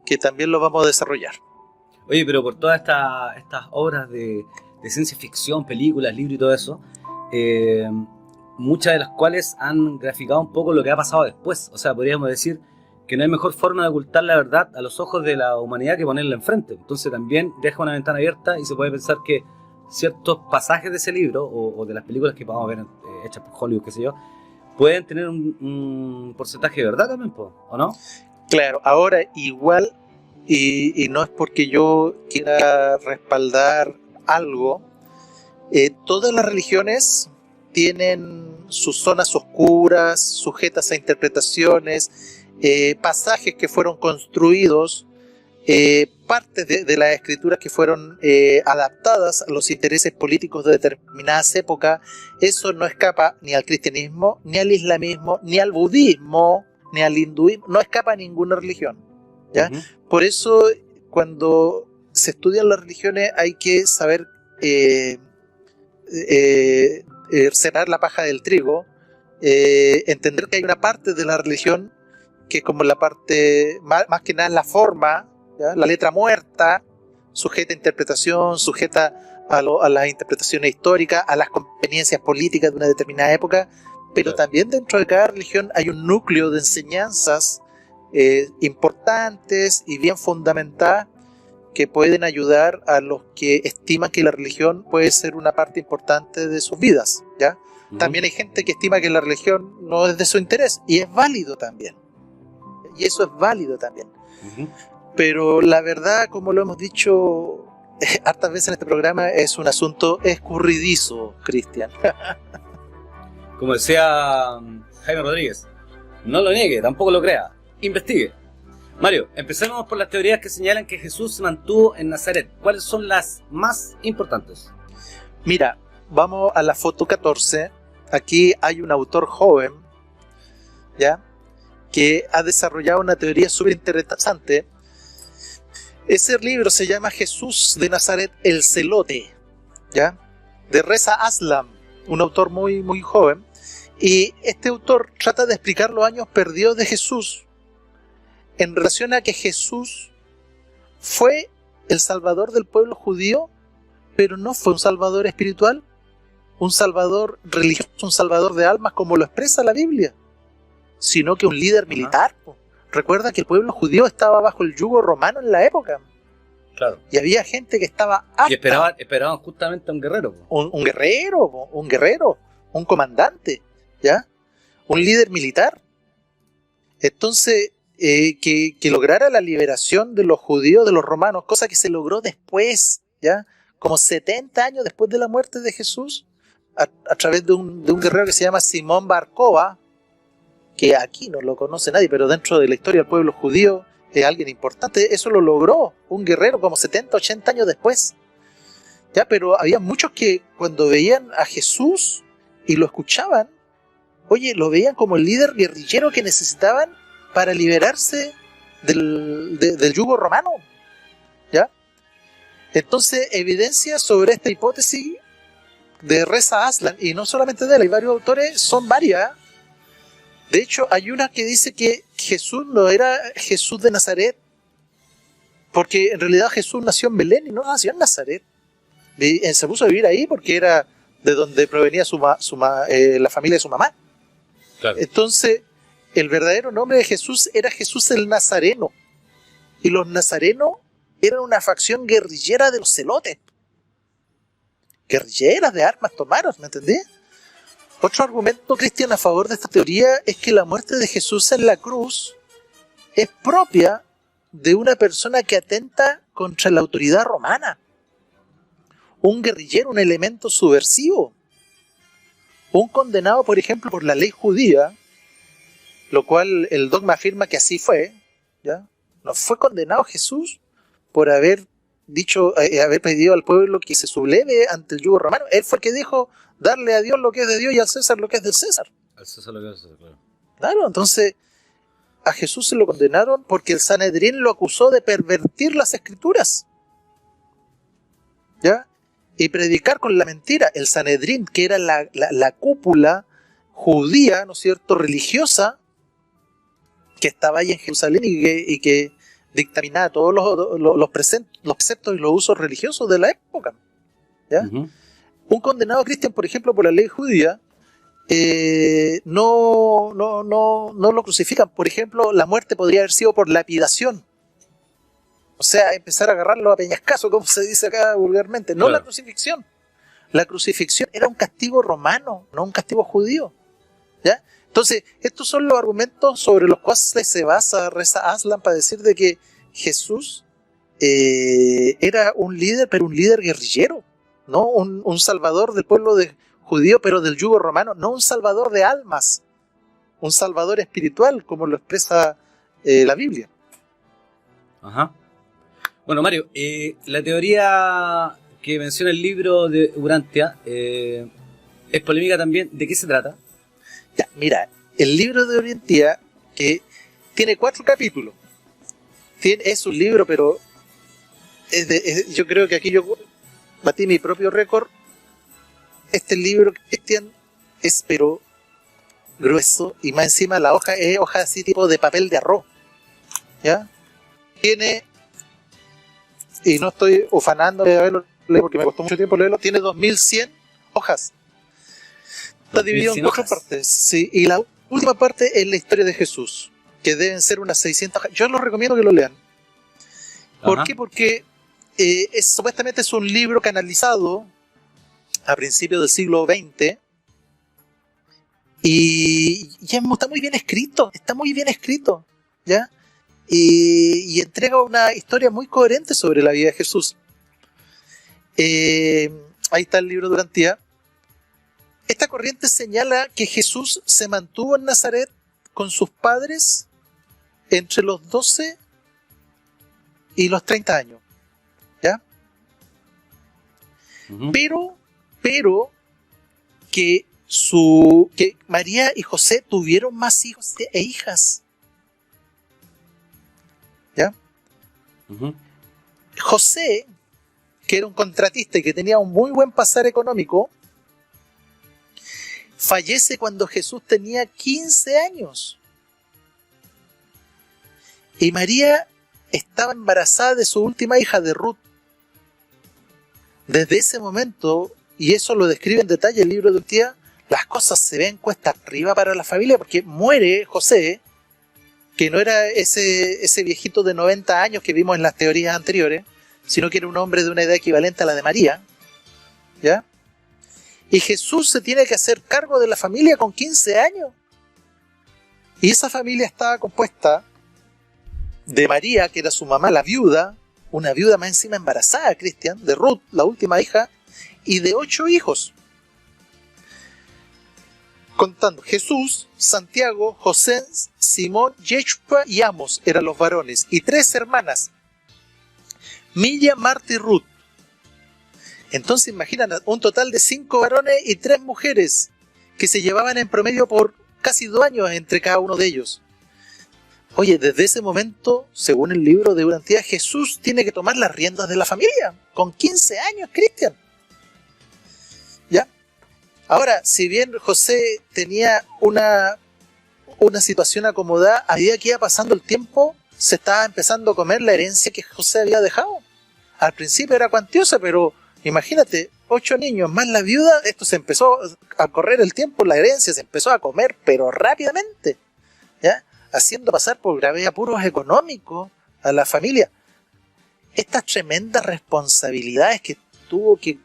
que también lo vamos a desarrollar. Oye, pero por todas estas obras de ciencia ficción, películas, libros y todo eso, muchas de las cuales han graficado un poco lo que ha pasado después. O sea, podríamos decir que no hay mejor forma de ocultar la verdad a los ojos de la humanidad que ponerla enfrente. Entonces también deja una ventana abierta y se puede pensar que ciertos pasajes de ese libro o de las películas que vamos a ver hechas por Hollywood, qué sé yo, pueden tener un porcentaje de verdad también, ¿o no? Claro, ahora igual, y no es porque yo quiera respaldar algo, todas las religiones tienen sus zonas oscuras, sujetas a interpretaciones, pasajes que fueron construidos, partes de las escrituras que fueron adaptadas a los intereses políticos de determinadas épocas. Eso no escapa ni al cristianismo, ni al islamismo, ni al budismo, ni al hinduismo, no escapa a ninguna religión, ¿ya? Uh-huh. Por eso, cuando se estudian las religiones hay que saber separar la paja del trigo, entender que hay una parte de la religión que es como la parte, más que nada la forma, ¿ya? La letra muerta, sujeta a interpretación, sujeta a las interpretaciones históricas, a las conveniencias políticas de una determinada época, pero también dentro de cada religión hay un núcleo de enseñanzas importantes y bien fundamentadas que pueden ayudar a los que estiman que la religión puede ser una parte importante de sus vidas, ¿ya? Uh-huh. También hay gente que estima que la religión no es de su interés, y es válido también. Y eso es válido también. Uh-huh. Pero la verdad, como lo hemos dicho hartas veces en este programa, es un asunto escurridizo, Cristian. Como decía Jaime Rodríguez, no lo niegue, tampoco lo crea, investigue. Mario, empecemos por las teorías que señalan que Jesús se mantuvo en Nazaret. ¿Cuáles son las más importantes? Mira, vamos a la foto 14. Aquí hay un autor joven, ¿ya?, que ha desarrollado una teoría súper interesante. Ese libro se llama Jesús de Nazaret el Celote, ¿ya?, de Reza Aslam, un autor muy, muy joven. Y este autor trata de explicar los años perdidos de Jesús en relación a que Jesús fue el salvador del pueblo judío, pero no fue un salvador espiritual, un salvador religioso, un salvador de almas como lo expresa la Biblia, sino que un líder militar. Recuerda que el pueblo judío estaba bajo el yugo romano en la época. Claro. Y había gente que estaba apta. Y esperaban justamente a un guerrero. Un guerrero, un comandante, ¿ya? Un líder militar. Entonces, que lograra la liberación de los judíos de los romanos, cosa que se logró después, ¿ya?, como 70 años después de la muerte de Jesús, a través de un guerrero que se llama Simón Bar Kokhba, que aquí no lo conoce nadie, pero dentro de la historia del pueblo judío es alguien importante. Eso lo logró un guerrero como 70, 80 años después, ¿ya? Pero había muchos que cuando veían a Jesús y lo escuchaban, oye, lo veían como el líder guerrillero que necesitaban para liberarse del yugo romano, ¿ya? Entonces evidencia sobre esta hipótesis de Reza Aslan, y no solamente de él, hay varios autores, son varias. De hecho, hay una que dice que Jesús no era Jesús de Nazaret, porque en realidad Jesús nació en Belén y no nació en Nazaret. Se puso a vivir ahí porque era de donde provenía la familia de su mamá. Claro. Entonces, el verdadero nombre de Jesús era Jesús el Nazareno. Y los nazarenos eran una facción guerrillera de los celotes. Guerrilleras de armas tomaron, ¿me entendés? Otro argumento, Cristian, a favor de esta teoría es que la muerte de Jesús en la cruz es propia de una persona que atenta contra la autoridad romana. Un guerrillero, un elemento subversivo. Un condenado, por ejemplo, por la ley judía, lo cual el dogma afirma que así fue, ¿ya? No fue condenado Jesús por haber haber pedido al pueblo que se subleve ante el yugo romano. Él fue el que dijo, darle a Dios lo que es de Dios y al César lo que es del César. Al César lo que es del César, claro. Claro, entonces a Jesús se lo condenaron porque el Sanedrín lo acusó de pervertir las escrituras, ¿ya? Y predicar con la mentira. El Sanedrín, que era la cúpula judía, ¿no es cierto?, religiosa, que estaba ahí en Jerusalén y que dictaminaba todos los preceptos y los usos religiosos de la época, ¿ya? Uh-huh. Un condenado cristiano, por ejemplo, por la ley judía, no lo crucifican. Por ejemplo, la muerte podría haber sido por lapidación. O sea, empezar a agarrarlo a peñascazo, como se dice acá vulgarmente. No, claro. La crucifixión. La crucifixión era un castigo romano, no un castigo judío, ¿ya? Entonces, estos son los argumentos sobre los cuales se basa Reza Aslan para decir de que Jesús era un líder, pero un líder guerrillero, no un salvador del pueblo judío, pero del yugo romano, no un salvador de almas, un salvador espiritual, como lo expresa la Biblia. Ajá. Bueno, Mario, la teoría que menciona el libro de Urantia es polémica también. ¿De qué se trata? Ya, mira, el libro de Urantia, que tiene 4 capítulos, es un libro, pero yo creo que aquí yo batí mi propio récord. Este libro, Cristian, es pero grueso, y más encima la hoja es hoja así tipo de papel de arroz, ¿ya? Tiene, y no estoy ufanando de haberlo leído porque me costó mucho tiempo leerlo, tiene 2100 hojas. Está dividido en 4 partes, sí, y la última parte es la historia de Jesús, que deben ser unas 600 hojas. Yo les recomiendo que lo lean. ¿Por qué? Porque supuestamente es un libro canalizado a principios del siglo XX y está muy bien escrito, ¿ya? Y entrega una historia muy coherente sobre la vida de Jesús. Ahí está el libro de Urantia. Esta corriente señala que Jesús se mantuvo en Nazaret con sus padres entre los 12 y los 30 años, ¿ya? Uh-huh. Pero que María y José tuvieron más hijos e hijas, ¿ya? Uh-huh. José, que era un contratista y que tenía un muy buen pasar económico, fallece cuando Jesús tenía 15 años. Y María estaba embarazada de su última hija, de Ruth. Desde ese momento, y eso lo describe en detalle el libro de Urantia, las cosas se ven cuesta arriba para la familia, porque muere José, que no era ese viejito de 90 años que vimos en las teorías anteriores, sino que era un hombre de una edad equivalente a la de María, ¿ya? Y Jesús se tiene que hacer cargo de la familia con 15 años. Y esa familia estaba compuesta de María, que era su mamá, la viuda, una viuda más encima embarazada, Cristian, de Ruth, la última hija, y de 8 hijos. Contando Jesús, Santiago, José, Simón, Yeshua y Amos eran los varones, y 3 hermanas, Miriam, Marta y Ruth. Entonces imaginan un total de 5 varones y 3 mujeres que se llevaban en promedio por casi 2 años entre cada uno de ellos. Oye, desde ese momento, según el libro de Urantía, Jesús tiene que tomar las riendas de la familia, con 15 años, Cristian. ¿Ya? Ahora, si bien José tenía una situación acomodada, a medida que iba pasando el tiempo, se estaba empezando a comer la herencia que José había dejado. Al principio era cuantiosa, pero imagínate, 8 niños más la viuda, esto se empezó a correr el tiempo, la herencia se empezó a comer, pero rápidamente, ¿ya? Haciendo pasar por graves apuros económicos a la familia. Estas tremendas responsabilidades que tuvo que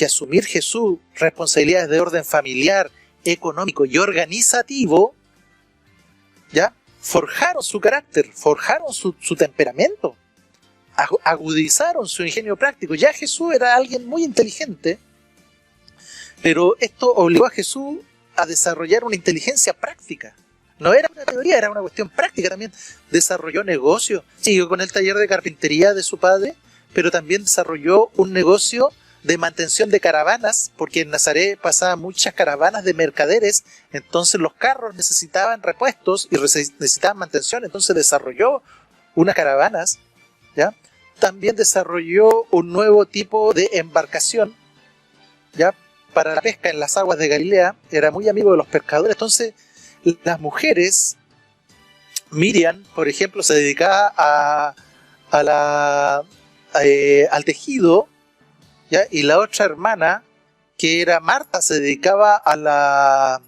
asumir Jesús, responsabilidades de orden familiar, económico y organizativo, ¿ya? Forjaron su carácter, forjaron su temperamento, agudizaron su ingenio práctico. Ya Jesús era alguien muy inteligente, pero esto obligó a Jesús a desarrollar una inteligencia práctica. No era una teoría, era una cuestión práctica también. Desarrolló negocios, siguió con el taller de carpintería de su padre, pero también desarrolló un negocio de mantención de caravanas, porque en Nazaret pasaban muchas caravanas de mercaderes, entonces los carros necesitaban repuestos y necesitaban mantención, entonces desarrolló unas caravanas, ¿ya? También desarrolló un nuevo tipo de embarcación, ¿ya? Para la pesca en las aguas de Galilea. Era muy amigo de los pescadores. Entonces las mujeres, Miriam, por ejemplo, se dedicaba al tejido, ¿ya? Y la otra hermana, que era Marta, se dedicaba a la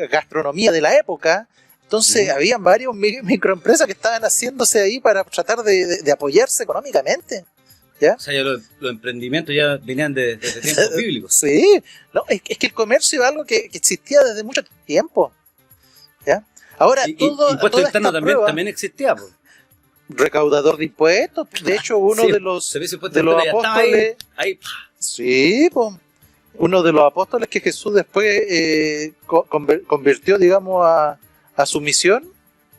gastronomía de la época. Entonces habían varios microempresas que estaban haciéndose ahí para tratar de apoyarse económicamente, ¿ya? O sea, ya los emprendimientos ya venían desde tiempos bíblicos. Sí, no, es que el comercio es algo que existía desde mucho tiempo, ¿ya? Ahora, impuesto interno también existía, pues. Recaudador de impuestos, de hecho uno de los apóstoles, ahí. Sí, pues, uno de los apóstoles que Jesús después convirtió, digamos, a su misión,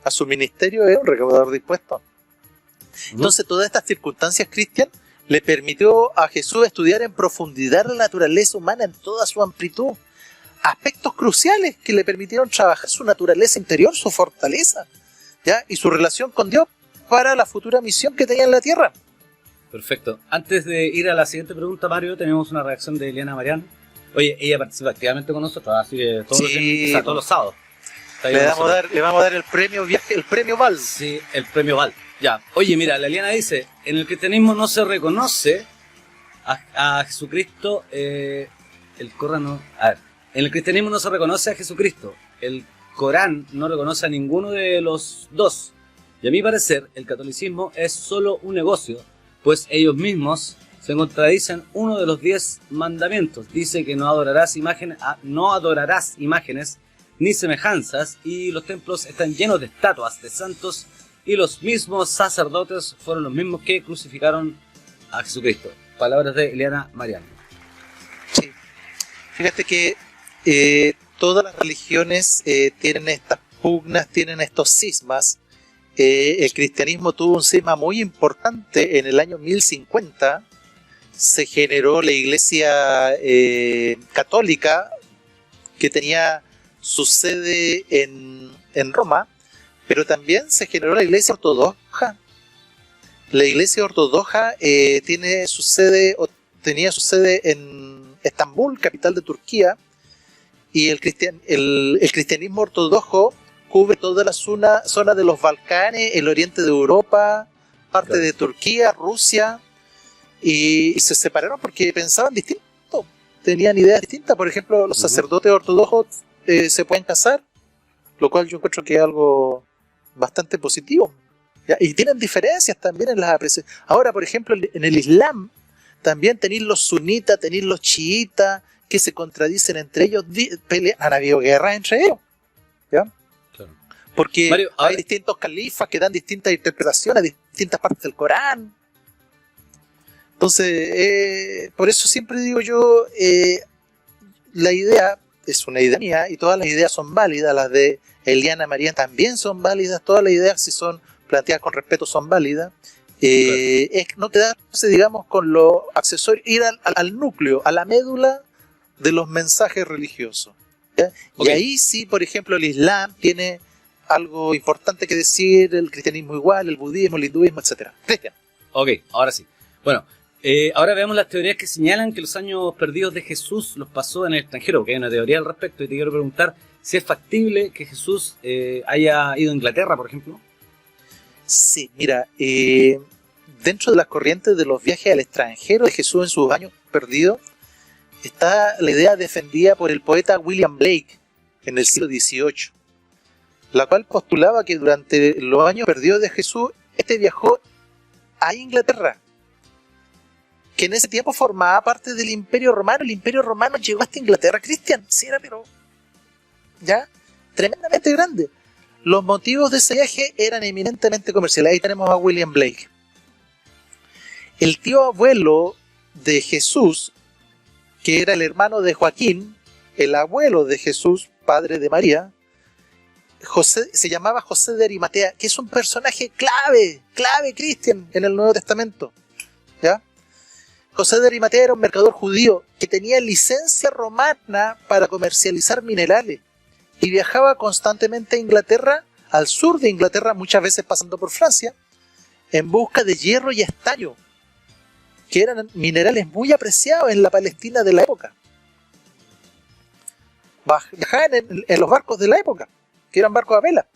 a su ministerio, era un recaudador de impuestos. Entonces todas estas circunstancias, Cristian, le permitió a Jesús estudiar en profundidad la naturaleza humana en toda su amplitud. Aspectos cruciales que le permitieron trabajar su naturaleza interior, su fortaleza, ¿ya? Y su relación con Dios para la futura misión que tenía en la tierra. Perfecto. Antes de ir a la siguiente pregunta, Mario, tenemos una reacción de Eliana Marián. Oye, ella participa activamente con nosotros, así que todos los sábados. Le vamos a dar el premio viaje, el premio Val. Sí, el premio Val. Ya. Oye, mira, la Eliana dice, en el cristianismo no se reconoce a Jesucristo, en el cristianismo no se reconoce a Jesucristo. El Corán no reconoce a ninguno de los dos. Y a mi parecer, el catolicismo es solo un negocio, pues ellos mismos se contradicen uno de los 10 mandamientos. Dice que no adorarás imágenes ni semejanzas, y los templos están llenos de estatuas de santos, y los mismos sacerdotes fueron los mismos que crucificaron a Jesucristo. Palabras de Eliana Mariano. Sí. Fíjate que todas las religiones tienen estas pugnas, tienen estos cismas. El cristianismo tuvo un cisma muy importante en el año 1050. Se generó la iglesia católica, que tenía su sede en Roma, pero también se generó la iglesia ortodoxa. La iglesia ortodoxa tenía su sede en Estambul, capital de Turquía, y el cristianismo ortodoxo cubre toda la zona de los Balcanes, el oriente de Europa, parte de Turquía, Rusia, y se separaron porque pensaban distinto, tenían ideas distintas. Por ejemplo, los sacerdotes ortodoxos se pueden casar, lo cual yo encuentro que es algo bastante positivo, ¿ya? Y tienen diferencias también en las apreciaciones. Ahora, por ejemplo, en el Islam también tenéis los sunitas, tenéis los chiitas, que se contradicen entre ellos, han habido guerras entre ellos, ¿ya? Claro. Porque Mario, hay distintos califas que dan distintas interpretaciones a distintas partes del Corán. Entonces, por eso siempre digo yo, la idea es una idea mía y todas las ideas son válidas. Las de Eliana Marián también son válidas. Todas las ideas, si son planteadas con respeto, son válidas. Es no quedarse, digamos, con lo accesorio, ir al núcleo, a la médula de los mensajes religiosos, ¿ya? Okay. Y ahí sí, por ejemplo, el Islam tiene algo importante que decir, el cristianismo igual, el budismo, el hinduismo, etc. Cristian. Ok, ahora sí. Bueno, ahora veamos las teorías que señalan que los años perdidos de Jesús los pasó en el extranjero, porque hay una teoría al respecto y te quiero preguntar si es factible que Jesús haya ido a Inglaterra, por ejemplo. Sí, mira, dentro de las corrientes de los viajes al extranjero de Jesús en sus años perdidos, está la idea defendida por el poeta William Blake en el siglo XVIII, la cual postulaba que durante los años perdidos de Jesús, viajó a Inglaterra, que en ese tiempo formaba parte del Imperio Romano. El Imperio Romano llegó hasta Inglaterra, Cristian, sí era, pero ya tremendamente grande. Los motivos de ese viaje eran eminentemente comerciales. Ahí tenemos a William Blake. El tío abuelo de Jesús, que era el hermano de Joaquín, el abuelo de Jesús, padre de María, José, se llamaba José de Arimatea, que es un personaje clave, Cristian, en el Nuevo Testamento. ¿Ya? José de Arimatea era un mercader judío que tenía licencia romana para comercializar minerales y viajaba constantemente a Inglaterra, al sur de Inglaterra, muchas veces pasando por Francia, en busca de hierro y estaño, que eran minerales muy apreciados en la Palestina de la época. Viajaban en los barcos de la época, que eran barcos a vela.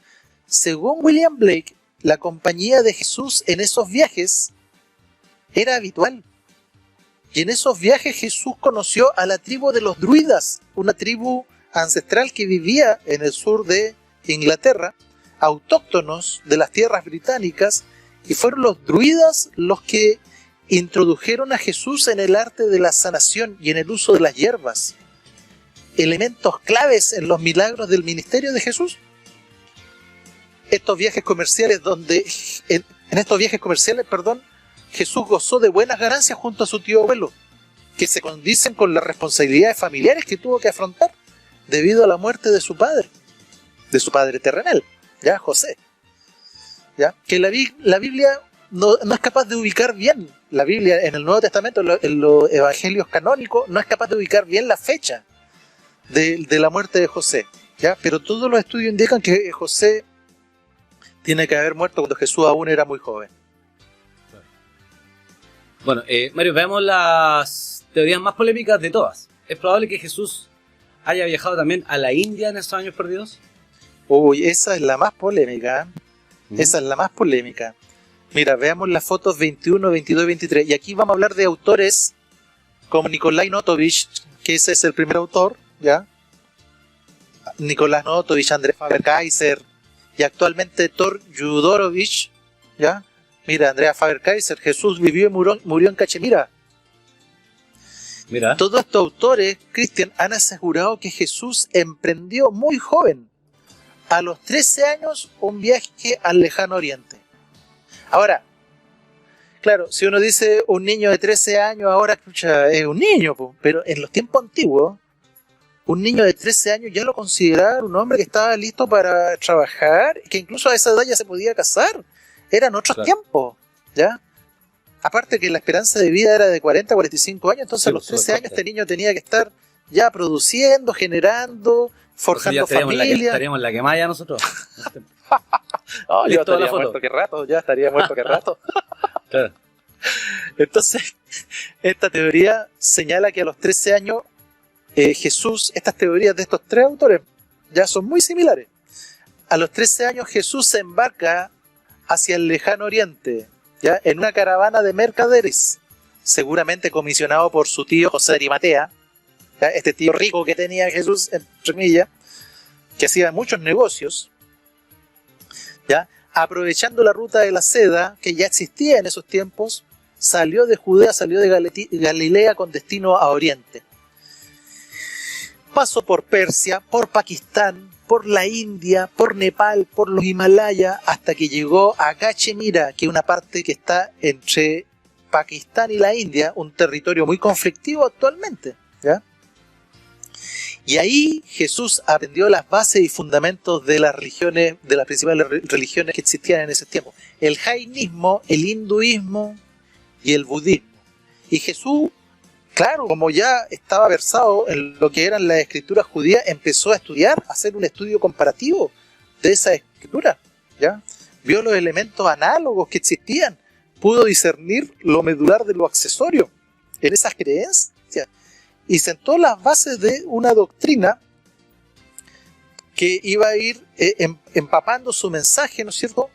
Según William Blake, la compañía de Jesús en esos viajes era habitual. Y en esos viajes Jesús conoció a la tribu de los druidas, una tribu ancestral que vivía en el sur de Inglaterra, autóctonos de las tierras británicas, y fueron los druidas los que introdujeron a Jesús en el arte de la sanación y en el uso de las hierbas, elementos claves en los milagros del ministerio de Jesús. Estos viajes comerciales en estos viajes comerciales, Jesús gozó de buenas ganancias junto a su tío abuelo, que se condicen con las responsabilidades familiares que tuvo que afrontar debido a la muerte de su padre terrenal, ya José. ¿Ya? Que la Biblia no es capaz de ubicar bien, la Biblia en el Nuevo Testamento, en los evangelios canónicos, no es capaz de ubicar bien la fecha de la muerte de José, ¿ya? Pero todos los estudios indican que José tiene que haber muerto cuando Jesús aún era muy joven. Bueno, Mario, veamos las teorías más polémicas de todas. ¿Es probable que Jesús haya viajado también a la India en esos años perdidos? Uy, esa es la más polémica. Esa es la más polémica. Mira, veamos las fotos 21, 22 y 23. Y aquí vamos a hablar de autores como Nikolai Notovich, que ese es el primer autor, ¿ya? Nicolás Notovich, André Faber-Kaiser y actualmente Thor Judorovich, ¿ya? Mira, Andrea Faber-Kaiser, Jesús vivió y murió en Cachemira. Mira. Todos estos autores, Cristian, han asegurado que Jesús emprendió muy joven, a los 13 años, un viaje al lejano oriente. Ahora, claro, si uno dice un niño de 13 años, ahora escucha, es un niño, pero en los tiempos antiguos, un niño de 13 años ya lo consideraban un hombre que estaba listo para trabajar, que incluso a esa edad ya se podía casar. Eran otros tiempos, ¿ya? Aparte que la esperanza de vida era de 40 a 45 años, entonces a los 13 años este niño tenía que estar ya produciendo, generando, forjando familia. Estaríamos en la quemada ya nosotros. Oh, yo estaría muerto que rato, ya estaría muerto que rato. Claro. Entonces, esta teoría señala que a los 13 años Jesús, estas teorías de estos tres autores ya son muy similares. A los 13 años Jesús se embarca hacia el lejano oriente, ¿ya? En una caravana de mercaderes, seguramente comisionado por su tío José de Arimatea, ¿ya? Este tío rico que tenía Jesús, entre comillas, que hacía muchos negocios, ¿ya? Aprovechando la ruta de la seda que ya existía en esos tiempos, salió de Judea, salió de Galilea con destino a Oriente. Pasó por Persia, por Pakistán, por la India, por Nepal, por los Himalayas, hasta que llegó a Cachemira, que es una parte que está entre Pakistán y la India, un territorio muy conflictivo actualmente, ¿ya? Y ahí Jesús aprendió las bases y fundamentos de las religiones, de las principales religiones que existían en ese tiempo: el jainismo, el hinduismo y el budismo. Y Jesús, claro, como ya estaba versado en lo que eran las escrituras judías, empezó a estudiar, a hacer un estudio comparativo de Escritura, ¿ya? Vio los elementos análogos que existían, pudo discernir lo medular de lo accesorio en esas creencias y sentó las bases de una doctrina que iba a ir empapando su mensaje, ¿no es cierto?,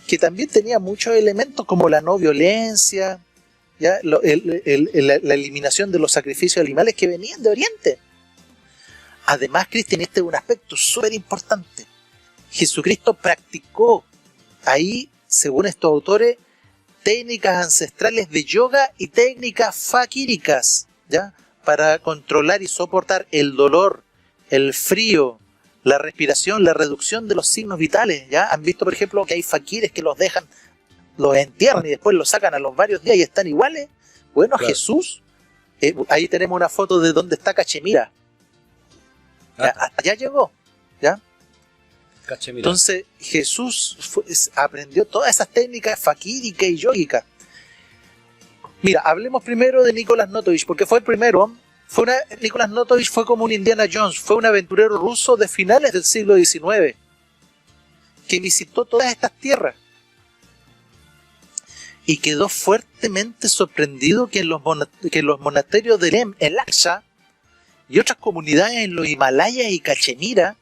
que también tenía muchos elementos como la no violencia, ¿ya? La eliminación de los sacrificios animales que venían de Oriente. Además, Cristian, este es un aspecto súper importante. Jesucristo practicó ahí, según estos autores, técnicas ancestrales de yoga y técnicas faquíricas, ¿ya?, para controlar y soportar el dolor, el frío, la respiración, la reducción de los signos vitales. ¿Ya? Han visto, por ejemplo, que hay faquires que los dejan, los entierran y después los sacan a los varios días y están iguales. Bueno, claro. Jesús, ahí tenemos una foto de donde está Cachemira. Allá llegó, ¿ya? Cachemira. Entonces Jesús aprendió todas esas técnicas faquíricas y yógicas. Mira, hablemos primero de Nicolás Notovich, porque fue el primero. Nicolás Notovich fue como un Indiana Jones, fue un aventurero ruso de finales del siglo XIX, que visitó todas estas tierras y quedó fuertemente sorprendido que en los monasterios de Lem, el Aksha y otras comunidades en los Himalayas y Cachemira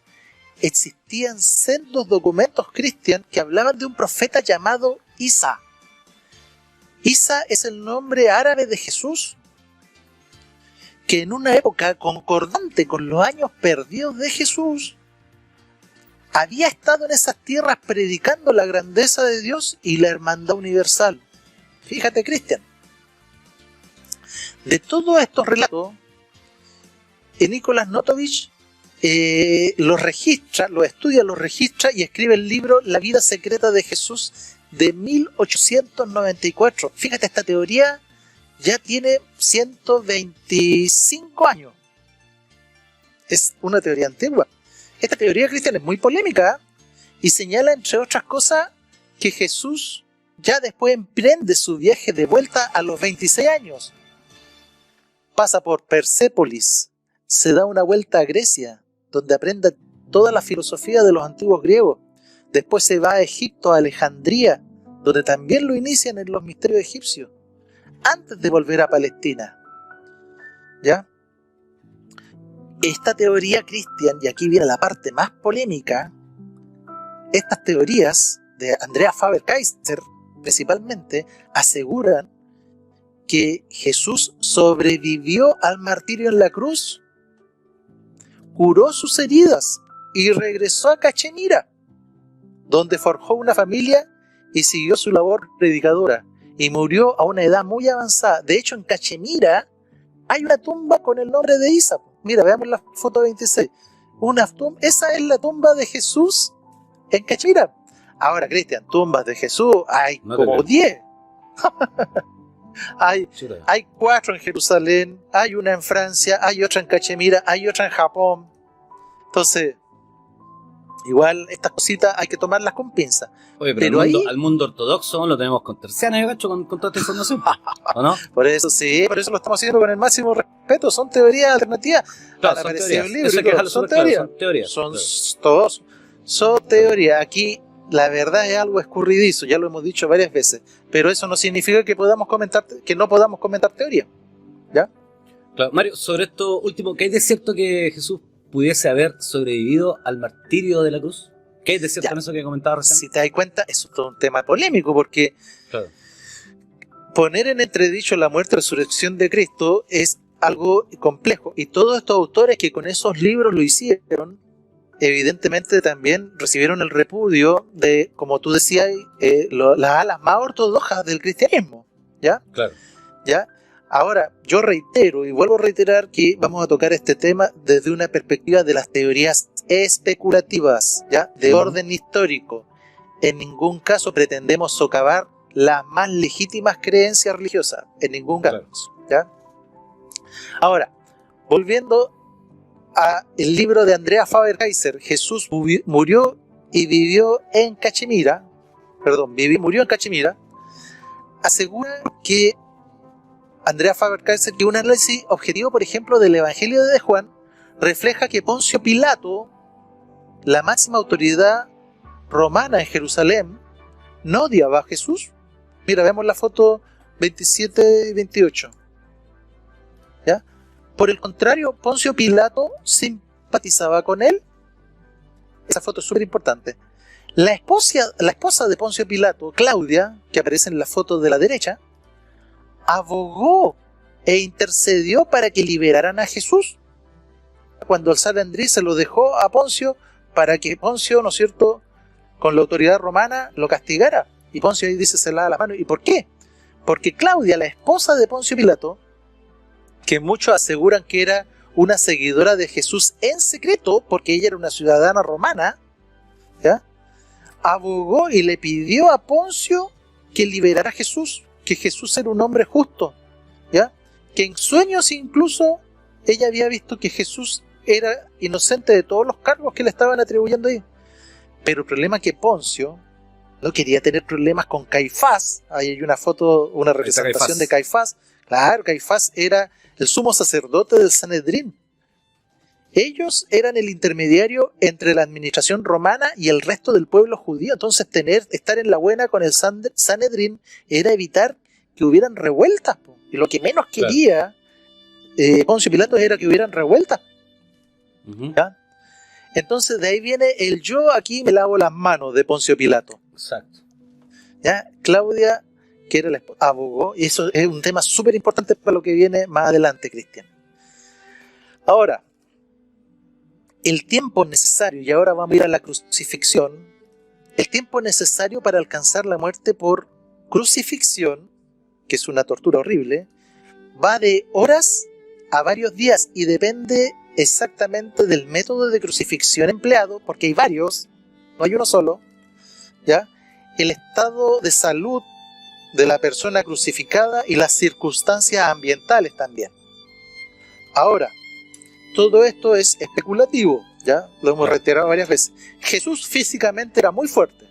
existían sendos documentos cristianos que hablaban de un profeta llamado Isa. Isa es el nombre árabe de Jesús, que en una época concordante con los años perdidos de Jesús, había estado en esas tierras predicando la grandeza de Dios y la hermandad universal. Fíjate, Cristian. De todos estos relatos, Nicolás Notovich los registra, los estudia, los registra y escribe el libro La vida secreta de Jesús de 1894. Fíjate, esta teoría ya tiene 125 años. Es una teoría antigua. Esta teoría cristiana es muy polémica, ¿eh? Y señala, entre otras cosas, que Jesús ya después emprende su viaje de vuelta a los 26 años. Pasa por Persépolis, se da una vuelta a Grecia, donde aprende toda la filosofía de los antiguos griegos. Después se va a Egipto, a Alejandría, donde también lo inician en los misterios egipcios, antes de volver a Palestina. ¿Ya? Esta teoría, Cristian, y aquí viene la parte más polémica, estas teorías de Andrea Faber-Kaiser, principalmente, aseguran que Jesús sobrevivió al martirio en la cruz, curó sus heridas y regresó a Cachemira, donde forjó una familia y siguió su labor predicadora, y murió a una edad muy avanzada. De hecho, en Cachemira hay una tumba con el nombre de Isa. Mira, veamos la foto 26. Esa es la tumba de Jesús en Cachemira. Ahora, Cristian, tumbas de Jesús hay como 10. Hay 4 en Jerusalén, hay una en Francia, hay otra en Cachemira, hay otra en Japón. Entonces, igual estas cositas hay que tomarlas con pinzas. Oye, pero al mundo ortodoxo lo tenemos con terciana, yo cacho, con toda esta información, ¿o no? Por eso sí, por eso lo estamos haciendo con el máximo respeto. Son teorías alternativas. Claro, son teorías. Son teorías. Son teorías. Aquí la verdad es algo escurridizo, ya lo hemos dicho varias veces, pero eso no significa que no podamos comentar teoría. ¿Ya? Claro, Mario, sobre esto último, ¿qué hay de cierto que Jesús pudiese haber sobrevivido al martirio de la cruz? ¿Qué hay de cierto en eso que comentaba recién? Si te das cuenta, eso es todo un tema polémico, porque poner en entredicho la muerte y resurrección de Cristo es algo complejo, y todos estos autores que con esos libros lo hicieron, evidentemente también recibieron el repudio de, como tú decías, las alas más ortodoxas del cristianismo. ¿Ya? Claro. ¿Ya? Ahora, yo reitero y vuelvo a reiterar que vamos a tocar este tema desde una perspectiva de las teorías especulativas, ¿ya? De orden histórico. En ningún caso pretendemos socavar las más legítimas creencias religiosas, en ningún caso. ¿Ya? Ahora, volviendo a el libro de Andrea Faber-Kaiser, Jesús murió y vivió en Cachemira, murió en Cachemira, asegura que Andrea Faber-Kaiser que un análisis objetivo, por ejemplo, del Evangelio de Juan refleja que Poncio Pilato, la máxima autoridad romana en Jerusalén no odiaba a Jesús. Mira, vemos la foto 27 y 28. ¿Ya? Por el contrario, Poncio Pilato simpatizaba con él. Esa foto es súper importante. La esposa de Poncio Pilato, Claudia, que aparece en la foto de la derecha, abogó e intercedió para que liberaran a Jesús. Cuando el Sanedrín se lo dejó a Poncio para que Poncio, ¿no es cierto?, con la autoridad romana lo castigara. Y Poncio ahí dice, se lava las manos. ¿Y por qué? Porque Claudia, la esposa de Poncio Pilato, que muchos aseguran que era una seguidora de Jesús en secreto, porque ella era una ciudadana romana, ¿ya?, abogó y le pidió a Poncio que liberara a Jesús, que Jesús era un hombre justo, ¿ya?, que en sueños incluso ella había visto que Jesús era inocente de todos los cargos que le estaban atribuyendo ahí. Pero el problema es que Poncio no quería tener problemas con Caifás. Ahí hay una foto, una representación de Caifás. Claro, Caifás era el sumo sacerdote del Sanedrín. Ellos eran el intermediario entre la administración romana y el resto del pueblo judío. Entonces estar en la buena con el Sanedrín era evitar que hubieran revueltas. Y lo que menos quería Poncio Pilato era que hubieran revueltas. ¿Ya? Entonces de ahí viene el yo aquí me lavo las manos de Poncio Pilato. Exacto. ¿Ya? Claudia, que era la esposa, abogó, y eso es un tema súper importante para lo que viene más adelante, Cristian. Ahora, el tiempo necesario, y ahora vamos a ir a la crucifixión, el tiempo necesario para alcanzar la muerte por crucifixión, que es una tortura horrible, va de horas a varios días y depende exactamente del método de crucifixión empleado, porque hay varios, no hay uno solo, ¿ya? El estado de salud de la persona crucificada y las circunstancias ambientales también. Ahora, todo esto es especulativo, ¿ya? Lo hemos reiterado varias veces. Jesús físicamente era muy fuerte.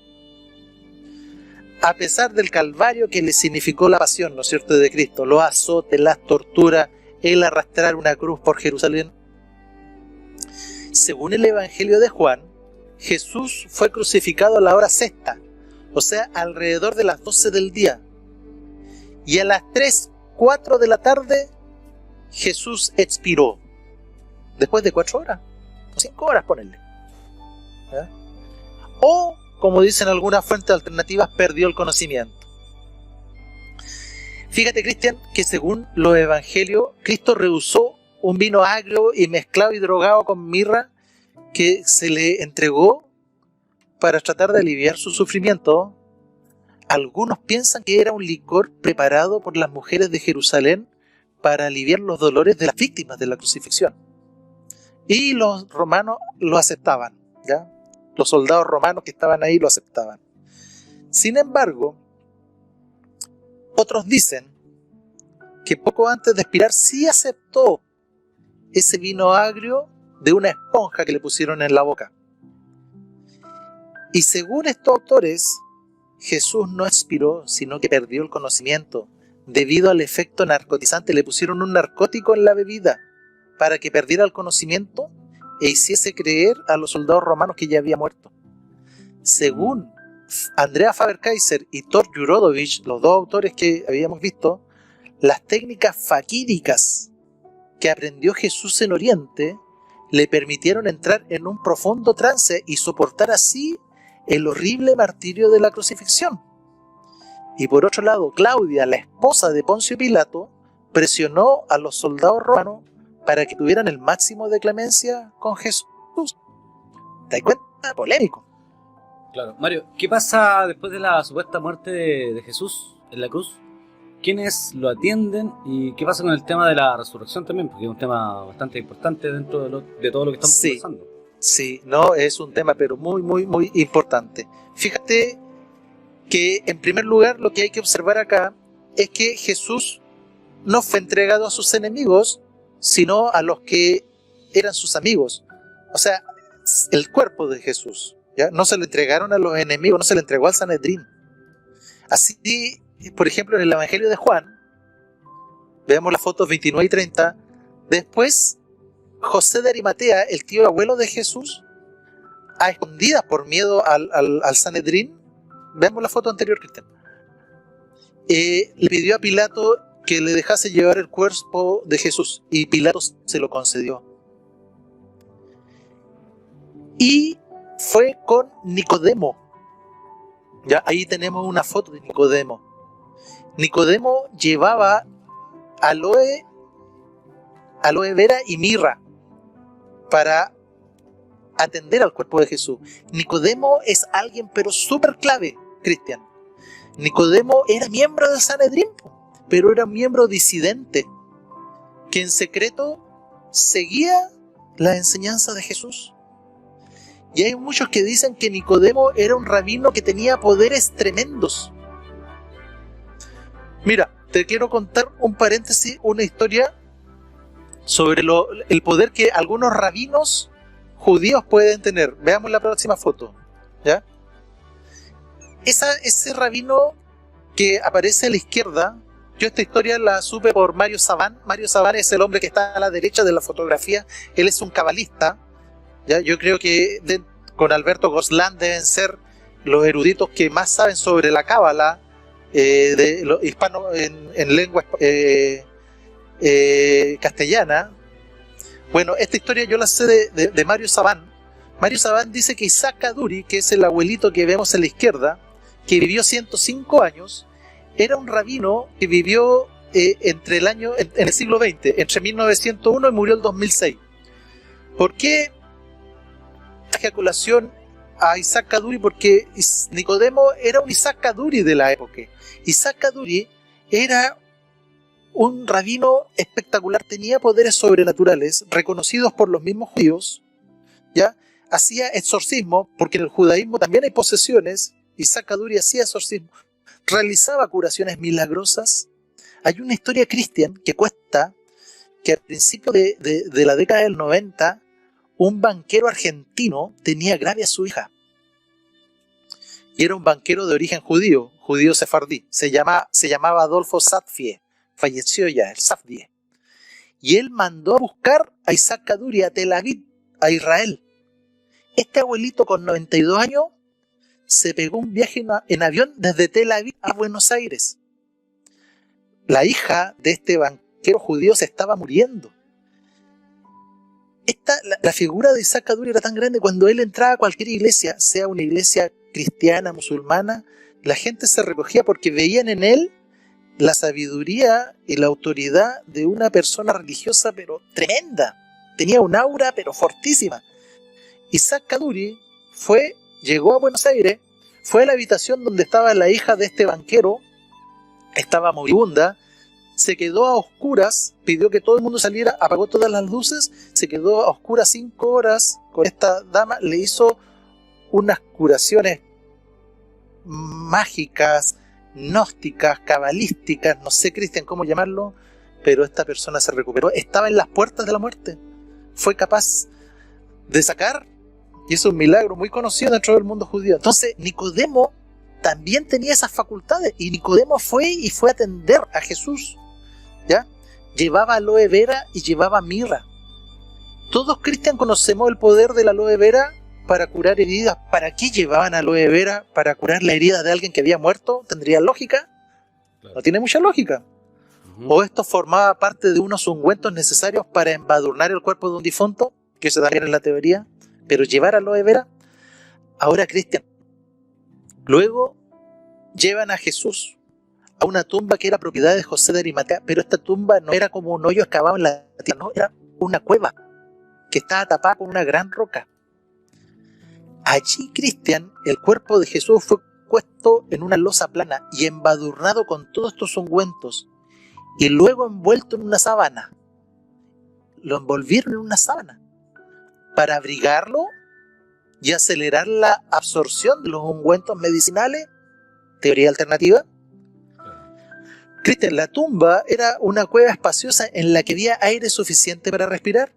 A pesar del calvario que le significó la pasión, ¿no es cierto?, de Cristo, los azotes, las torturas, el arrastrar una cruz por Jerusalén. Según el Evangelio de Juan, Jesús fue crucificado a la hora sexta, o sea, alrededor de las 12 del día. Y a las 3, 4 de la tarde, Jesús expiró. Después de 4 horas, o 5 horas, ponele. ¿Ya? O, como dicen algunas fuentes alternativas, perdió el conocimiento. Fíjate, Cristian, que según los evangelios, Cristo rehusó un vino agrio y mezclado y drogado con mirra que se le entregó para tratar de aliviar su sufrimiento. Algunos piensan que era un licor preparado por las mujeres de Jerusalén para aliviar los dolores de las víctimas de la crucifixión. Y los romanos lo aceptaban, ¿ya? Los soldados romanos que estaban ahí lo aceptaban. Sin embargo, otros dicen que poco antes de expirar sí aceptó ese vino agrio de una esponja que le pusieron en la boca. Y según estos autores, Jesús no expiró, sino que perdió el conocimiento. Debido al efecto narcotizante, le pusieron un narcótico en la bebida para que perdiera el conocimiento e hiciese creer a los soldados romanos que ya había muerto. Según Andrea Faber-Kaiser y Thor Jurodovich, los dos autores que habíamos visto, las técnicas faquíricas que aprendió Jesús en Oriente le permitieron entrar en un profundo trance y soportar así el horrible martirio de la crucifixión. Y por otro lado, Claudia, la esposa de Poncio Pilato, presionó a los soldados romanos para que tuvieran el máximo de clemencia con Jesús. ¿Te das cuenta? Polémico. Claro. Mario, ¿qué pasa después de la supuesta muerte de Jesús en la cruz? ¿Quiénes lo atienden? ¿Y qué pasa con el tema de la resurrección también? Porque es un tema bastante importante dentro de todo lo que estamos conversando. Sí, no, es un tema pero muy, muy, muy importante. Fíjate que en primer lugar lo que hay que observar acá es que Jesús no fue entregado a sus enemigos, sino a los que eran sus amigos. O sea, el cuerpo de Jesús, ¿ya? No se le entregaron a los enemigos, no se le entregó al Sanedrín. Así, por ejemplo, en el Evangelio de Juan, veamos las fotos 29 y 30, después José de Arimatea, el tío abuelo de Jesús, a escondidas por miedo al Sanedrín. Veamos la foto anterior, Cristian. Le pidió a Pilato que le dejase llevar el cuerpo de Jesús, y Pilato se lo concedió. Y fue con Nicodemo. Ya, ahí tenemos una foto de Nicodemo. Nicodemo llevaba aloe vera y mirra para atender al cuerpo de Jesús. Nicodemo es alguien pero súper clave, Cristian. Nicodemo era miembro del Sanedrín, pero era un miembro disidente que en secreto seguía la enseñanza de Jesús. Y hay muchos que dicen que Nicodemo era un rabino que tenía poderes tremendos. Mira, te quiero contar un paréntesis, una historia sobre el poder que algunos rabinos judíos pueden tener. Veamos la próxima foto, ¿ya? Ese rabino que aparece a la izquierda, yo esta historia la supe por Mario Sabán. Mario Sabán es el hombre que está a la derecha de la fotografía. Él es un cabalista, ¿ya? Yo creo que con Alberto Gozlán deben ser los eruditos que más saben sobre la cábala de los hispanos en lengua castellana. Bueno, esta historia yo la sé de Mario Sabán. Mario Sabán dice que Isaac Kaduri, que es el abuelito que vemos a la izquierda, que vivió 105 años, era un rabino que vivió en el siglo XX, entre 1901 y murió el 2006. ¿Por qué traje a colación a Isaac Kaduri? Porque Nicodemo era un Isaac Kaduri de la época. Isaac Kaduri era un rabino espectacular, tenía poderes sobrenaturales reconocidos por los mismos judíos, ¿ya? Hacía exorcismo, porque en el judaísmo también hay posesiones. Isaac Kaduri hacía exorcismo, realizaba curaciones milagrosas. Hay una historia, Cristian, que cuesta que al principio de la década del 90, un banquero argentino tenía grave a su hija. Y era un banquero de origen judío sefardí. Se llamaba Adolfo Sadfie. Falleció ya, el Sadfie. Y él mandó a buscar a Isaac Kaduri a Tel Aviv, a Israel. Este abuelito con 92 años se pegó un viaje en avión desde Tel Aviv a Buenos Aires. La hija de este banquero judío se estaba muriendo. La figura de Isaac Kaduri era tan grande, cuando él entraba a cualquier iglesia, sea una iglesia cristiana, musulmana, la gente se recogía porque veían en él la sabiduría y la autoridad de una persona religiosa pero tremenda. Tenía un aura pero fortísima. Isaac Kaduri llegó a Buenos Aires, fue a la habitación donde estaba la hija de este banquero, estaba moribunda, se quedó a oscuras, pidió que todo el mundo saliera, apagó todas las luces, se quedó a oscuras 5 horas con esta dama, le hizo unas curaciones mágicas, gnósticas, cabalísticas, no sé, Cristian, cómo llamarlo, pero esta persona se recuperó, estaba en las puertas de la muerte, fue capaz de sacar, y es un milagro muy conocido dentro del mundo judío. Entonces Nicodemo también tenía esas facultades, y Nicodemo fue a atender a Jesús, ¿ya? Llevaba aloe vera y llevaba mirra. Todos, Cristian, conocemos el poder de la aloe vera para curar heridas. ¿Para qué llevaban aloe vera? ¿Para curar la herida de alguien que había muerto? ¿Tendría lógica? Claro. No tiene mucha lógica. ¿O esto formaba parte de unos ungüentos necesarios para embadurnar el cuerpo de un difunto? Que eso también es la teoría. Pero llevar aloe vera. Ahora, Cristian, luego llevan a Jesús a una tumba que era propiedad de José de Arimatea, pero esta tumba no era como un hoyo excavado en la tierra, no, era una cueva que estaba tapada con una gran roca. Allí, Cristian, el cuerpo de Jesús fue puesto en una losa plana y embadurnado con todos estos ungüentos, y luego envuelto en una sábana. Lo envolvieron en una sábana para abrigarlo y acelerar la absorción de los ungüentos medicinales. Teoría alternativa. Cristian, la tumba era una cueva espaciosa en la que había aire suficiente para respirar.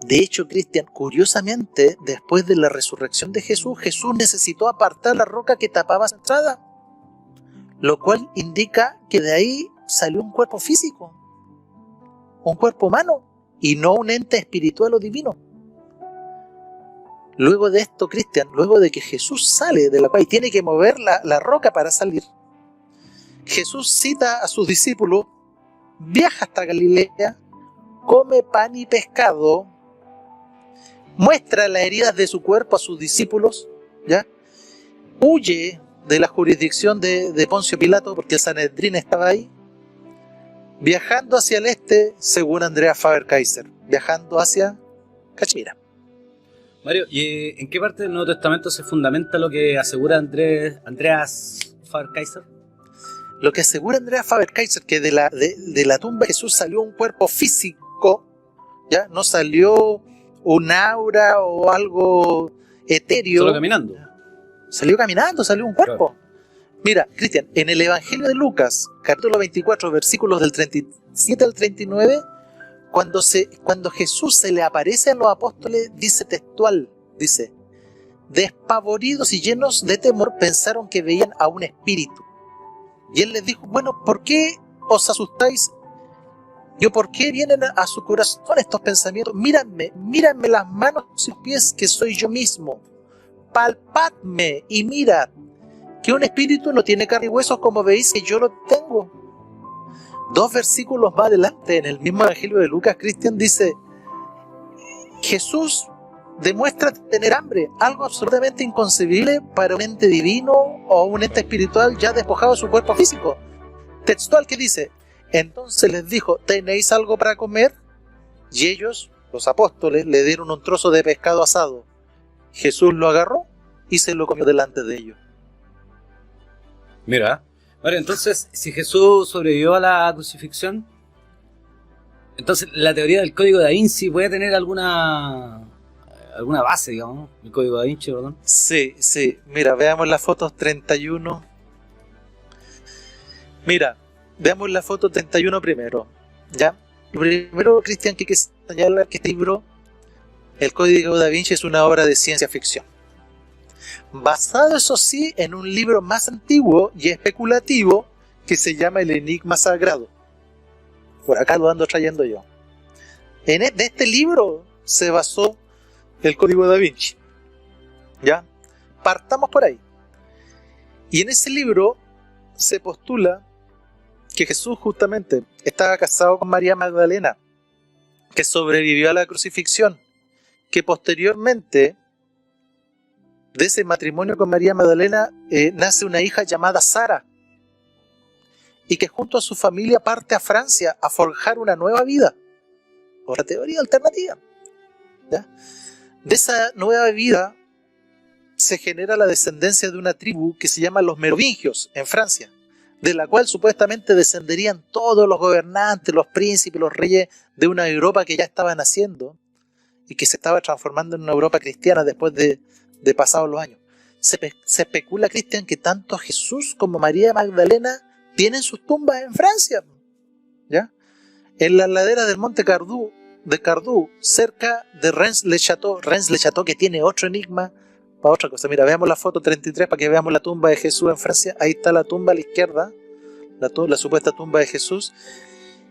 De hecho, Cristian, curiosamente, después de la resurrección de Jesús, Jesús necesitó apartar la roca que tapaba su entrada, lo cual indica que de ahí salió un cuerpo físico, un cuerpo humano, y no un ente espiritual o divino. Luego de esto, Cristian, luego de que Jesús sale de la cueva y tiene que mover la roca para salir, Jesús cita a sus discípulos, viaja hasta Galilea, come pan y pescado, muestra las heridas de su cuerpo a sus discípulos, ¿ya? Huye de la jurisdicción de Poncio Pilato porque el Sanedrín estaba ahí, viajando hacia el este, según Andreas Faber-Kaiser, viajando hacia Cachemira. Mario, ¿y en qué parte del Nuevo Testamento se fundamenta lo que asegura Andreas Faber-Kaiser? Lo que asegura Andreas Faber-Kaiser, que de la tumba de Jesús salió un cuerpo físico, ¿ya? No salió un aura o algo etéreo. Solo caminando. Salió caminando, salió un cuerpo. Claro. Mira, Cristian, en el Evangelio de Lucas, capítulo 24, versículos del 37 al 39, cuando Jesús se le aparece a los apóstoles, dice textual, dice, despavoridos y llenos de temor pensaron que veían a un espíritu. Y él les dijo, bueno, ¿por qué os asustáis? ¿Por qué vienen a su corazón estos pensamientos? Míranme las manos y pies que soy yo mismo. Palpadme y mirad que un espíritu no tiene carne y huesos como veis que yo lo tengo. 2 versículos más adelante, en el mismo Evangelio de Lucas, Cristian dice, Jesús demuestra tener hambre, algo absolutamente inconcebible para un ente divino o un ente espiritual ya despojado de su cuerpo físico. Textual que dice, entonces les dijo, ¿tenéis algo para comer? Y ellos, los apóstoles, le dieron un trozo de pescado asado. Jesús lo agarró y se lo comió delante de ellos. Mira, vale, entonces, si Jesús sobrevivió a la crucifixión, entonces la teoría del código da Vinci puede tener alguna base, digamos, el código da Vinci, perdón. Sí, mira, veamos las fotos 31. Mira, veamos la foto 31 primero, ¿ya? Primero, Cristian, que hay que señalar que este libro, el código da Vinci, es una obra de ciencia ficción. Basado, eso sí, en un libro más antiguo y especulativo que se llama El Enigma Sagrado. Por acá lo ando trayendo yo. De este libro se basó el código da Vinci. ¿Ya? Partamos por ahí. Y en ese libro se postula que Jesús justamente estaba casado con María Magdalena, que sobrevivió a la crucifixión, que posteriormente de ese matrimonio con María Magdalena nace una hija llamada Sara, y que junto a su familia parte a Francia a forjar una nueva vida, otra teoría alternativa, ¿ya? De esa nueva vida se genera la descendencia de una tribu que se llama los merovingios en Francia, de la cual supuestamente descenderían todos los gobernantes, los príncipes, los reyes de una Europa que ya estaba naciendo y que se estaba transformando en una Europa cristiana después de pasados los años. Se especula, Cristian, que tanto Jesús como María Magdalena tienen sus tumbas en Francia, ¿ya? En la ladera del monte Cardoux, cerca de Rennes-le-Château, que tiene otro enigma para otra cosa. Mira, veamos la foto 33 para que veamos la tumba de Jesús en Francia. Ahí está la tumba a la izquierda, la supuesta tumba de Jesús,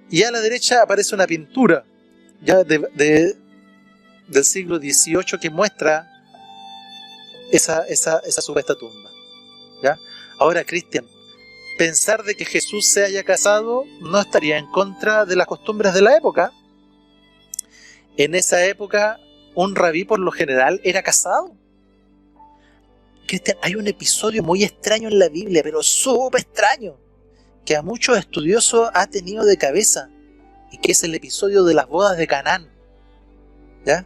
y a la derecha aparece una pintura ya del siglo XVIII que muestra esa supuesta tumba, ¿ya? Ahora, Cristian, pensar de que Jesús se haya casado no estaría en contra de las costumbres de la época. En esa época, un rabí por lo general era casado. Cristian, hay un episodio muy extraño en la Biblia, pero súper extraño, que a muchos estudiosos ha tenido de cabeza, y que es el episodio de las bodas de Canaán, ¿ya?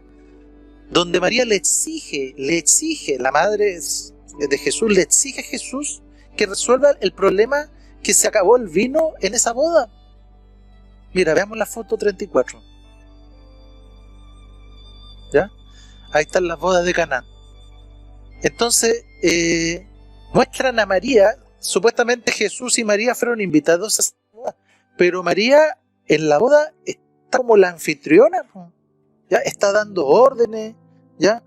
Donde María le exige, la madre de Jesús, le exige a Jesús que resuelva el problema que se acabó el vino en esa boda. Mira, veamos la foto 34. ¿Ya? Ahí están las bodas de Canaán. Entonces, muestran a María, supuestamente Jesús y María fueron invitados a esa boda, pero María en la boda está como la anfitriona, ¿ya? Está dando órdenes, ¿ya?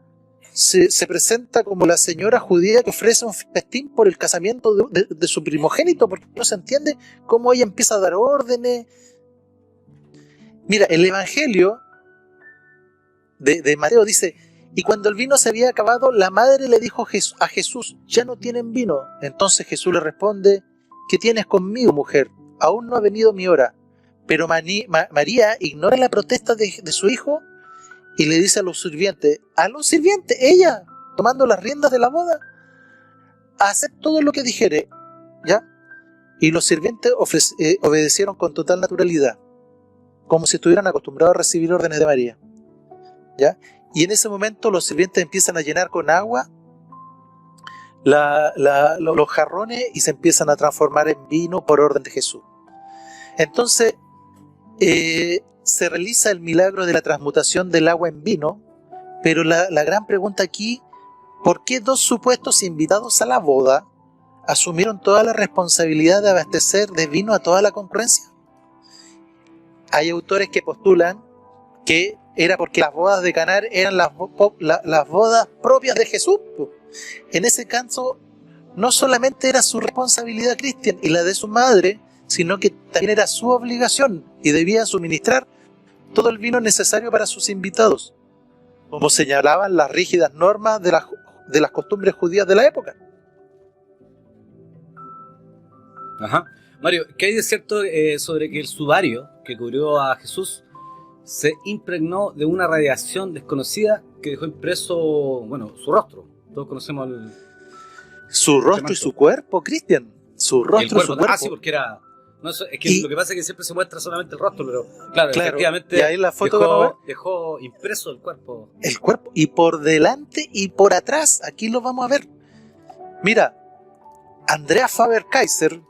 Se presenta como la señora judía que ofrece un festín por el casamiento de su primogénito, porque no se entiende cómo ella empieza a dar órdenes. Mira, el Evangelio de Mateo dice, Y cuando el vino se había acabado, la madre le dijo a Jesús: ya no tienen vino. Entonces Jesús le responde: ¿qué tienes conmigo, mujer? Aún no ha venido mi hora. Pero María ignora la protesta de su hijo y le dice a los sirvientes, ella, tomando las riendas de la boda, haced todo lo que dijere, ¿ya? Y los sirvientes obedecieron con total naturalidad, como si estuvieran acostumbrados a recibir órdenes de María, ¿ya? Y en ese momento los sirvientes empiezan a llenar con agua los jarrones y se empiezan a transformar en vino por orden de Jesús. Entonces se realiza el milagro de la transmutación del agua en vino, pero la gran pregunta aquí: ¿por qué dos supuestos invitados a la boda asumieron toda la responsabilidad de abastecer de vino a toda la concurrencia? Hay autores que postulan que era porque las bodas de Caná eran las bodas propias de Jesús. En ese caso, no solamente era su responsabilidad, Cristian, y la de su madre, sino que también era su obligación y debía suministrar todo el vino necesario para sus invitados, como señalaban las rígidas normas de las costumbres judías de la época. Ajá. Mario, ¿qué hay de cierto sobre que el sudario que cubrió a Jesús se impregnó de una radiación desconocida que dejó impreso, bueno, su rostro? Todos conocemos su rostro y su cuerpo, Cristian. Su rostro y su cuerpo. Ah, sí, porque era... No, es que lo que pasa es que siempre se muestra solamente el rostro, pero claro, efectivamente y ahí la foto dejó impreso el cuerpo. El cuerpo, y por delante y por atrás, aquí lo vamos a ver. Mira, Andrea Faber-Kaiser,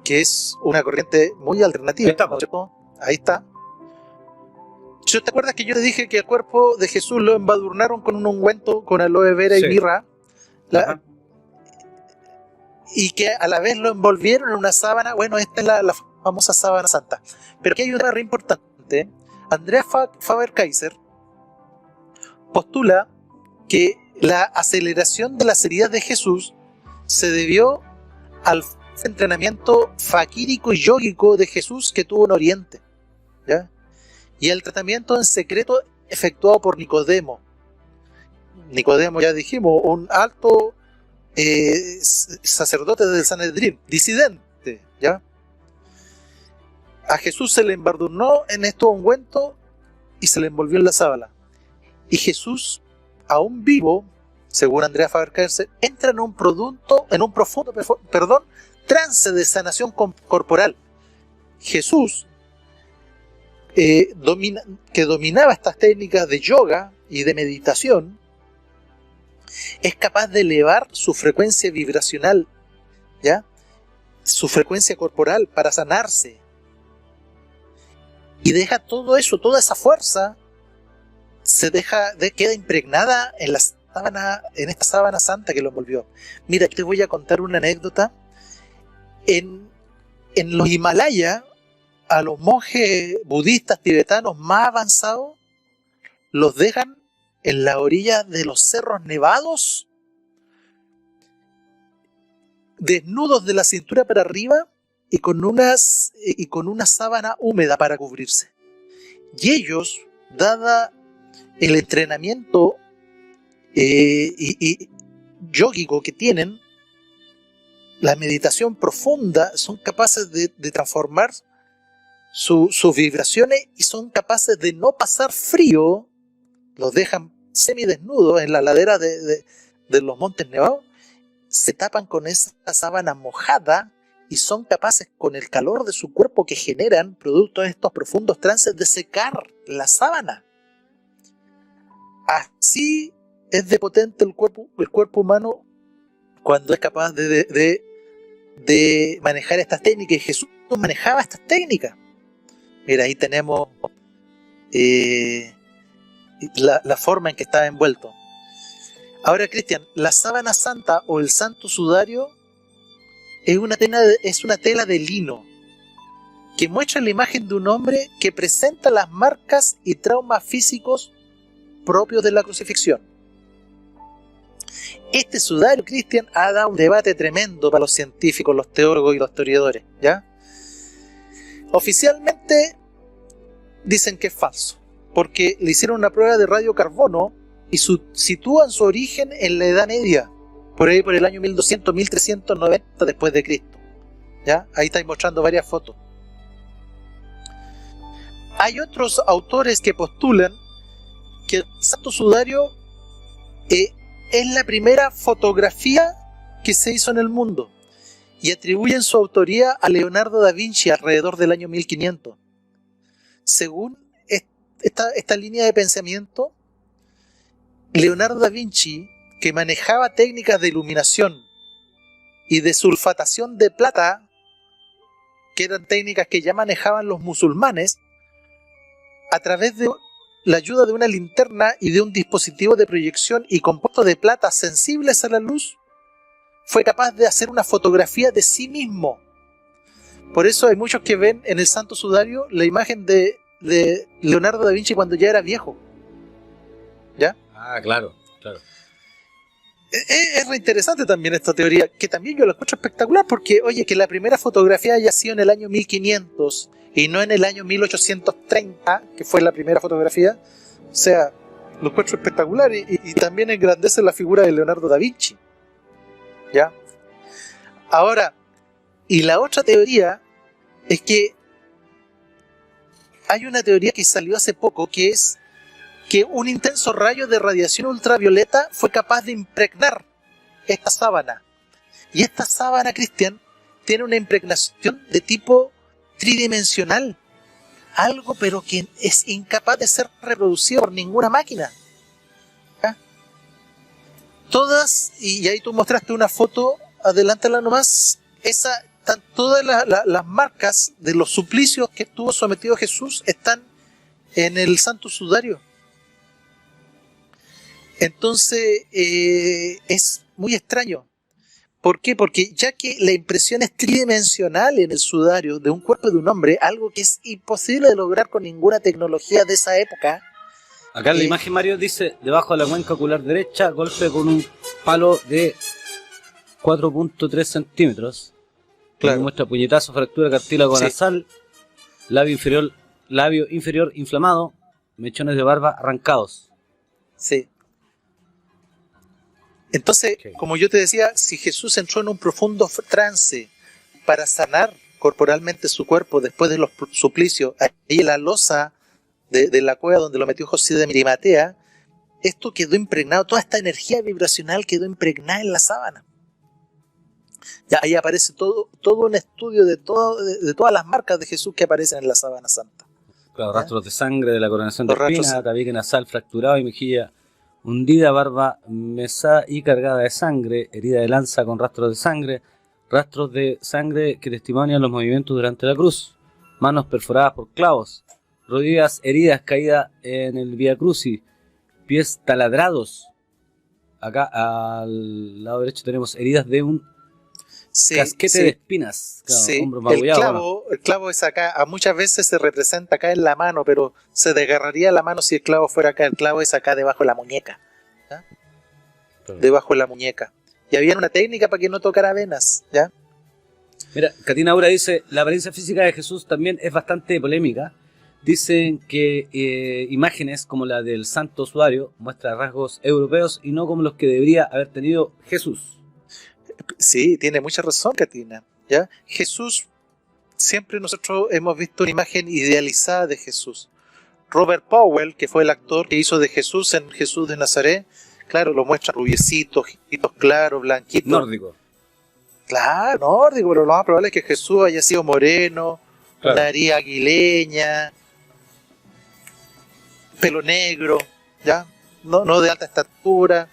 que es una corriente muy alternativa. Ahí está. ¿Te acuerdas que yo te dije que el cuerpo de Jesús lo embadurnaron con un ungüento con aloe vera y mirra? Y que a la vez lo envolvieron en una sábana. Bueno, esta es la famosa sábana santa. Pero aquí hay una re importante. Andrea Faber-Kaiser postula que la aceleración de las heridas de Jesús se debió al entrenamiento faquírico y yógico de Jesús que tuvo en Oriente, ¿ya? Y el tratamiento en secreto efectuado por Nicodemo. Nicodemo, ya dijimos, un alto sacerdote del Sanedrín, disidente, ¿ya? A Jesús se le embadurnó en estos ungüentos y se le envolvió en la sábana. Y Jesús, aún vivo, según Andrea Faber-Kaiser, entra en un profundo trance de sanación corporal. Jesús, que dominaba estas técnicas de yoga y de meditación, es capaz de elevar su frecuencia vibracional, ¿ya? Su frecuencia corporal para sanarse. Y deja todo eso, toda esa fuerza, queda impregnada en esta sábana santa que lo envolvió. Mira, te voy a contar una anécdota. En los Himalayas, a los monjes budistas tibetanos más avanzados los dejan en la orilla de los cerros nevados, desnudos de la cintura para arriba y con una sábana húmeda para cubrirse. Y ellos, dada el entrenamiento y yógico que tienen, la meditación profunda, son capaces de transformar sus vibraciones y son capaces de no pasar frío. Los dejan semidesnudos en la ladera de los montes nevados, se tapan con esa sábana mojada y son capaces, con el calor de su cuerpo que generan producto de estos profundos trances, de secar la sábana. Así es de potente el cuerpo humano cuando es capaz de manejar estas técnicas, y Jesús manejaba estas técnicas. Mira, ahí tenemos la forma en que estaba envuelto. Ahora, Cristian, la sábana santa o el santo sudario es una tela de lino que muestra la imagen de un hombre que presenta las marcas y traumas físicos propios de la crucifixión. Este sudario, Cristian, ha dado un debate tremendo para los científicos, los teólogos y los historiadores, ¿ya? Oficialmente dicen que es falso, porque le hicieron una prueba de radiocarbono sitúan su origen en la Edad Media, por ahí por el año 1200, 1390 después de Cristo. ¿Ya? Ahí estáis mostrando varias fotos. Hay otros autores que postulan que el Santo Sudario es la primera fotografía que se hizo en el mundo y atribuyen su autoría a Leonardo da Vinci alrededor del año 1500. Según esta línea de pensamiento, Leonardo da Vinci, que manejaba técnicas de iluminación y de sulfatación de plata, que eran técnicas que ya manejaban los musulmanes, a través de la ayuda de una linterna y de un dispositivo de proyección y compuestos de plata sensibles a la luz, fue capaz de hacer una fotografía de sí mismo. Por eso hay muchos que ven en el Santo Sudario la imagen de Leonardo da Vinci cuando ya era viejo. ¿Ya? Ah, claro, claro. Es re interesante también esta teoría, que también yo la encuentro espectacular, porque, oye, que la primera fotografía haya sido en el año 1500 y no en el año 1830, que fue la primera fotografía, o sea, lo encuentro espectacular y también engrandece la figura de Leonardo da Vinci. ¿Ya? Ahora, y la otra teoría es que hay una teoría que salió hace poco, que es que un intenso rayo de radiación ultravioleta fue capaz de impregnar esta sábana. Y esta sábana, Cristian, tiene una impregnación de tipo tridimensional. Algo pero que es incapaz de ser reproducido por ninguna máquina. ¿Ya? Todas, y ahí tú mostraste una foto, adelántala nomás, están todas las marcas de los suplicios que estuvo sometido Jesús están en el Santo Sudario. Entonces es muy extraño. ¿Por qué? Porque ya que la impresión es tridimensional en el sudario de un cuerpo de un hombre, algo que es imposible de lograr con ninguna tecnología de esa época. Acá en la imagen, Mario, dice, debajo de la cuenca ocular derecha, golpe con un palo de 4.3 centímetros. Claro. Muestra puñetazo, fractura cartílago nasal, labio inferior inflamado, mechones de barba arrancados. Sí. Entonces, como yo te decía, si Jesús entró en un profundo trance para sanar corporalmente su cuerpo después de los suplicios, ahí en la losa de la cueva donde lo metió José de Arimatea, esto quedó impregnado, toda esta energía vibracional quedó impregnada en la sábana. Ya ahí aparece todo un estudio de todas las marcas de Jesús que aparecen en la sábana santa. Claro, rastros de sangre, de la coronación de espina, tabique nasal fracturado y mejilla hundida, barba mesada y cargada de sangre, herida de lanza con rastros de sangre que testimonian los movimientos durante la cruz, manos perforadas por clavos, rodillas heridas caídas en el Vía Crucis, pies taladrados. Acá al lado derecho tenemos heridas de un casquete de espinas. Claro, sí. Hombro el clavo es acá, muchas veces se representa acá en la mano, pero se desgarraría la mano si el clavo fuera acá. El clavo es acá debajo de la muñeca. ¿Ya? Claro. Debajo de la muñeca. Y había una técnica para que no tocara venas. ¿Ya? Mira, Katina Aura dice, la apariencia física de Jesús también es bastante polémica. Dicen que imágenes como la del Santo Sudario muestra rasgos europeos y no como los que debería haber tenido Jesús. Sí, tiene mucha razón, Katina. ¿Ya? Jesús, siempre nosotros hemos visto una imagen idealizada de Jesús. Robert Powell, que fue el actor que hizo de Jesús en Jesús de Nazaret, claro, lo muestra rubiecito, ojitos claros, blanquito. Nórdico. Claro, nórdico, pero lo más probable es que Jesús haya sido moreno, claro, nariz aguileña, pelo negro, ¿ya? No de alta estatura.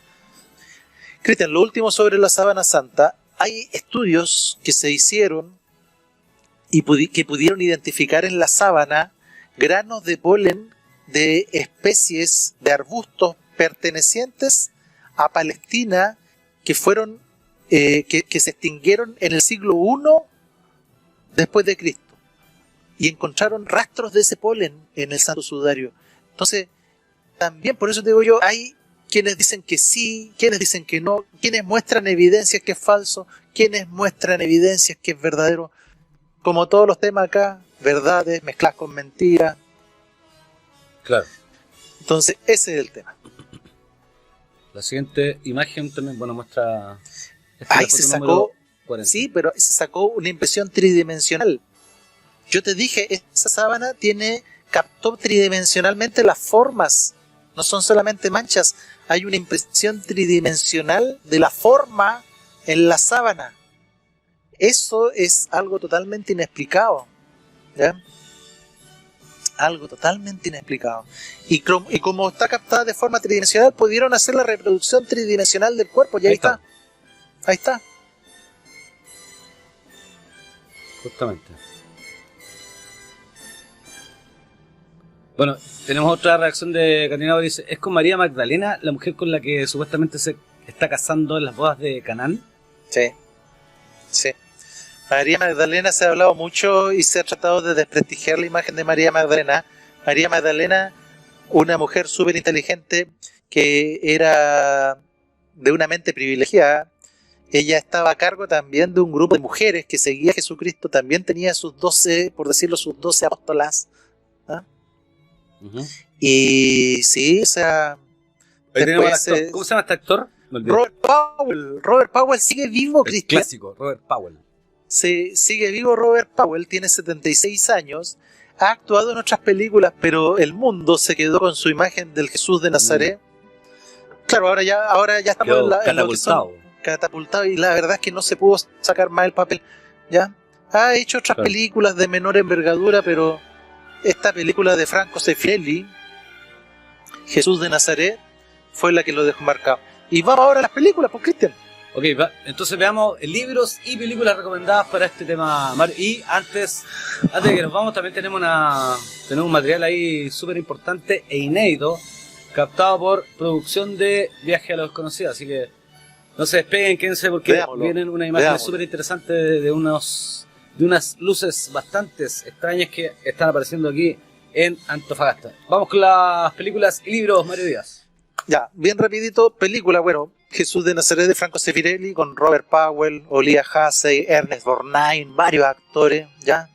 Cristian, lo último sobre la sábana santa, hay estudios que se hicieron y que pudieron identificar en la sábana granos de polen de especies de arbustos pertenecientes a Palestina que fueron que se extinguieron en el siglo I después de Cristo, y encontraron rastros de ese polen en el Santo Sudario. Entonces, también por eso te digo yo, hay quienes dicen que sí, quienes dicen que no, quienes muestran evidencias que es falso, quienes muestran evidencias que es verdadero. Como todos los temas acá, verdades mezcladas con mentiras. Claro. Entonces, ese es el tema. La siguiente imagen también, bueno, muestra... Ahí se sacó, 40. sí, pero se sacó una impresión tridimensional. Yo te dije, esa sábana captó tridimensionalmente las formas, no son solamente manchas, hay una impresión tridimensional de la forma en la sábana. Eso es algo totalmente inexplicado, ¿ya? Algo totalmente inexplicado. Y como está captada de forma tridimensional, pudieron hacer la reproducción tridimensional del cuerpo, y ahí está. Ahí está. Justamente. Bueno, tenemos otra reacción de Catinado que dice: ¿es con María Magdalena, la mujer con la que supuestamente se está casando en las bodas de Canaán? Sí. Sí. María Magdalena, se ha hablado mucho y se ha tratado de desprestigiar la imagen de María Magdalena. María Magdalena, una mujer súper inteligente que era de una mente privilegiada. Ella estaba a cargo también de un grupo de mujeres que seguía a Jesucristo. También tenía sus 12, por decirlo, sus 12 apóstolas. ¿Ah? Uh-huh. Y sí, o sea... Después, ¿cómo se llama este actor? Robert Powell. Robert Powell sigue vivo, Cristian. Clásico, Robert Powell. Sí, sigue vivo Robert Powell, tiene 76 años, ha actuado en otras películas, pero el mundo se quedó con su imagen del Jesús de Nazaret. Claro, ahora ya estamos en lo que son catapultados, y la verdad es que no se pudo sacar más el papel. ¿Ya? Ha hecho otras películas de menor envergadura, pero esta película de Franco Sefirelli, Jesús de Nazaret, fue la que lo dejó marcado. Y vamos ahora a las películas, pues, Cristian. Ok, entonces veamos libros y películas recomendadas para este tema, Mario. Y antes de que nos vamos, también tenemos un material ahí súper importante e inédito, captado por producción de Viaje a lo Desconocido. Así que no se despeguen, quédense, porque vienen una imagen súper interesante de unas luces bastante extrañas que están apareciendo aquí en Antofagasta. Vamos con las películas y libros, Mario Díaz. Ya, bien rapidito, película, bueno, Jesús de Nazaret de Franco Sefirelli con Robert Powell, Olia Hussey, Ernest Borgnine, varios actores, ¿ya?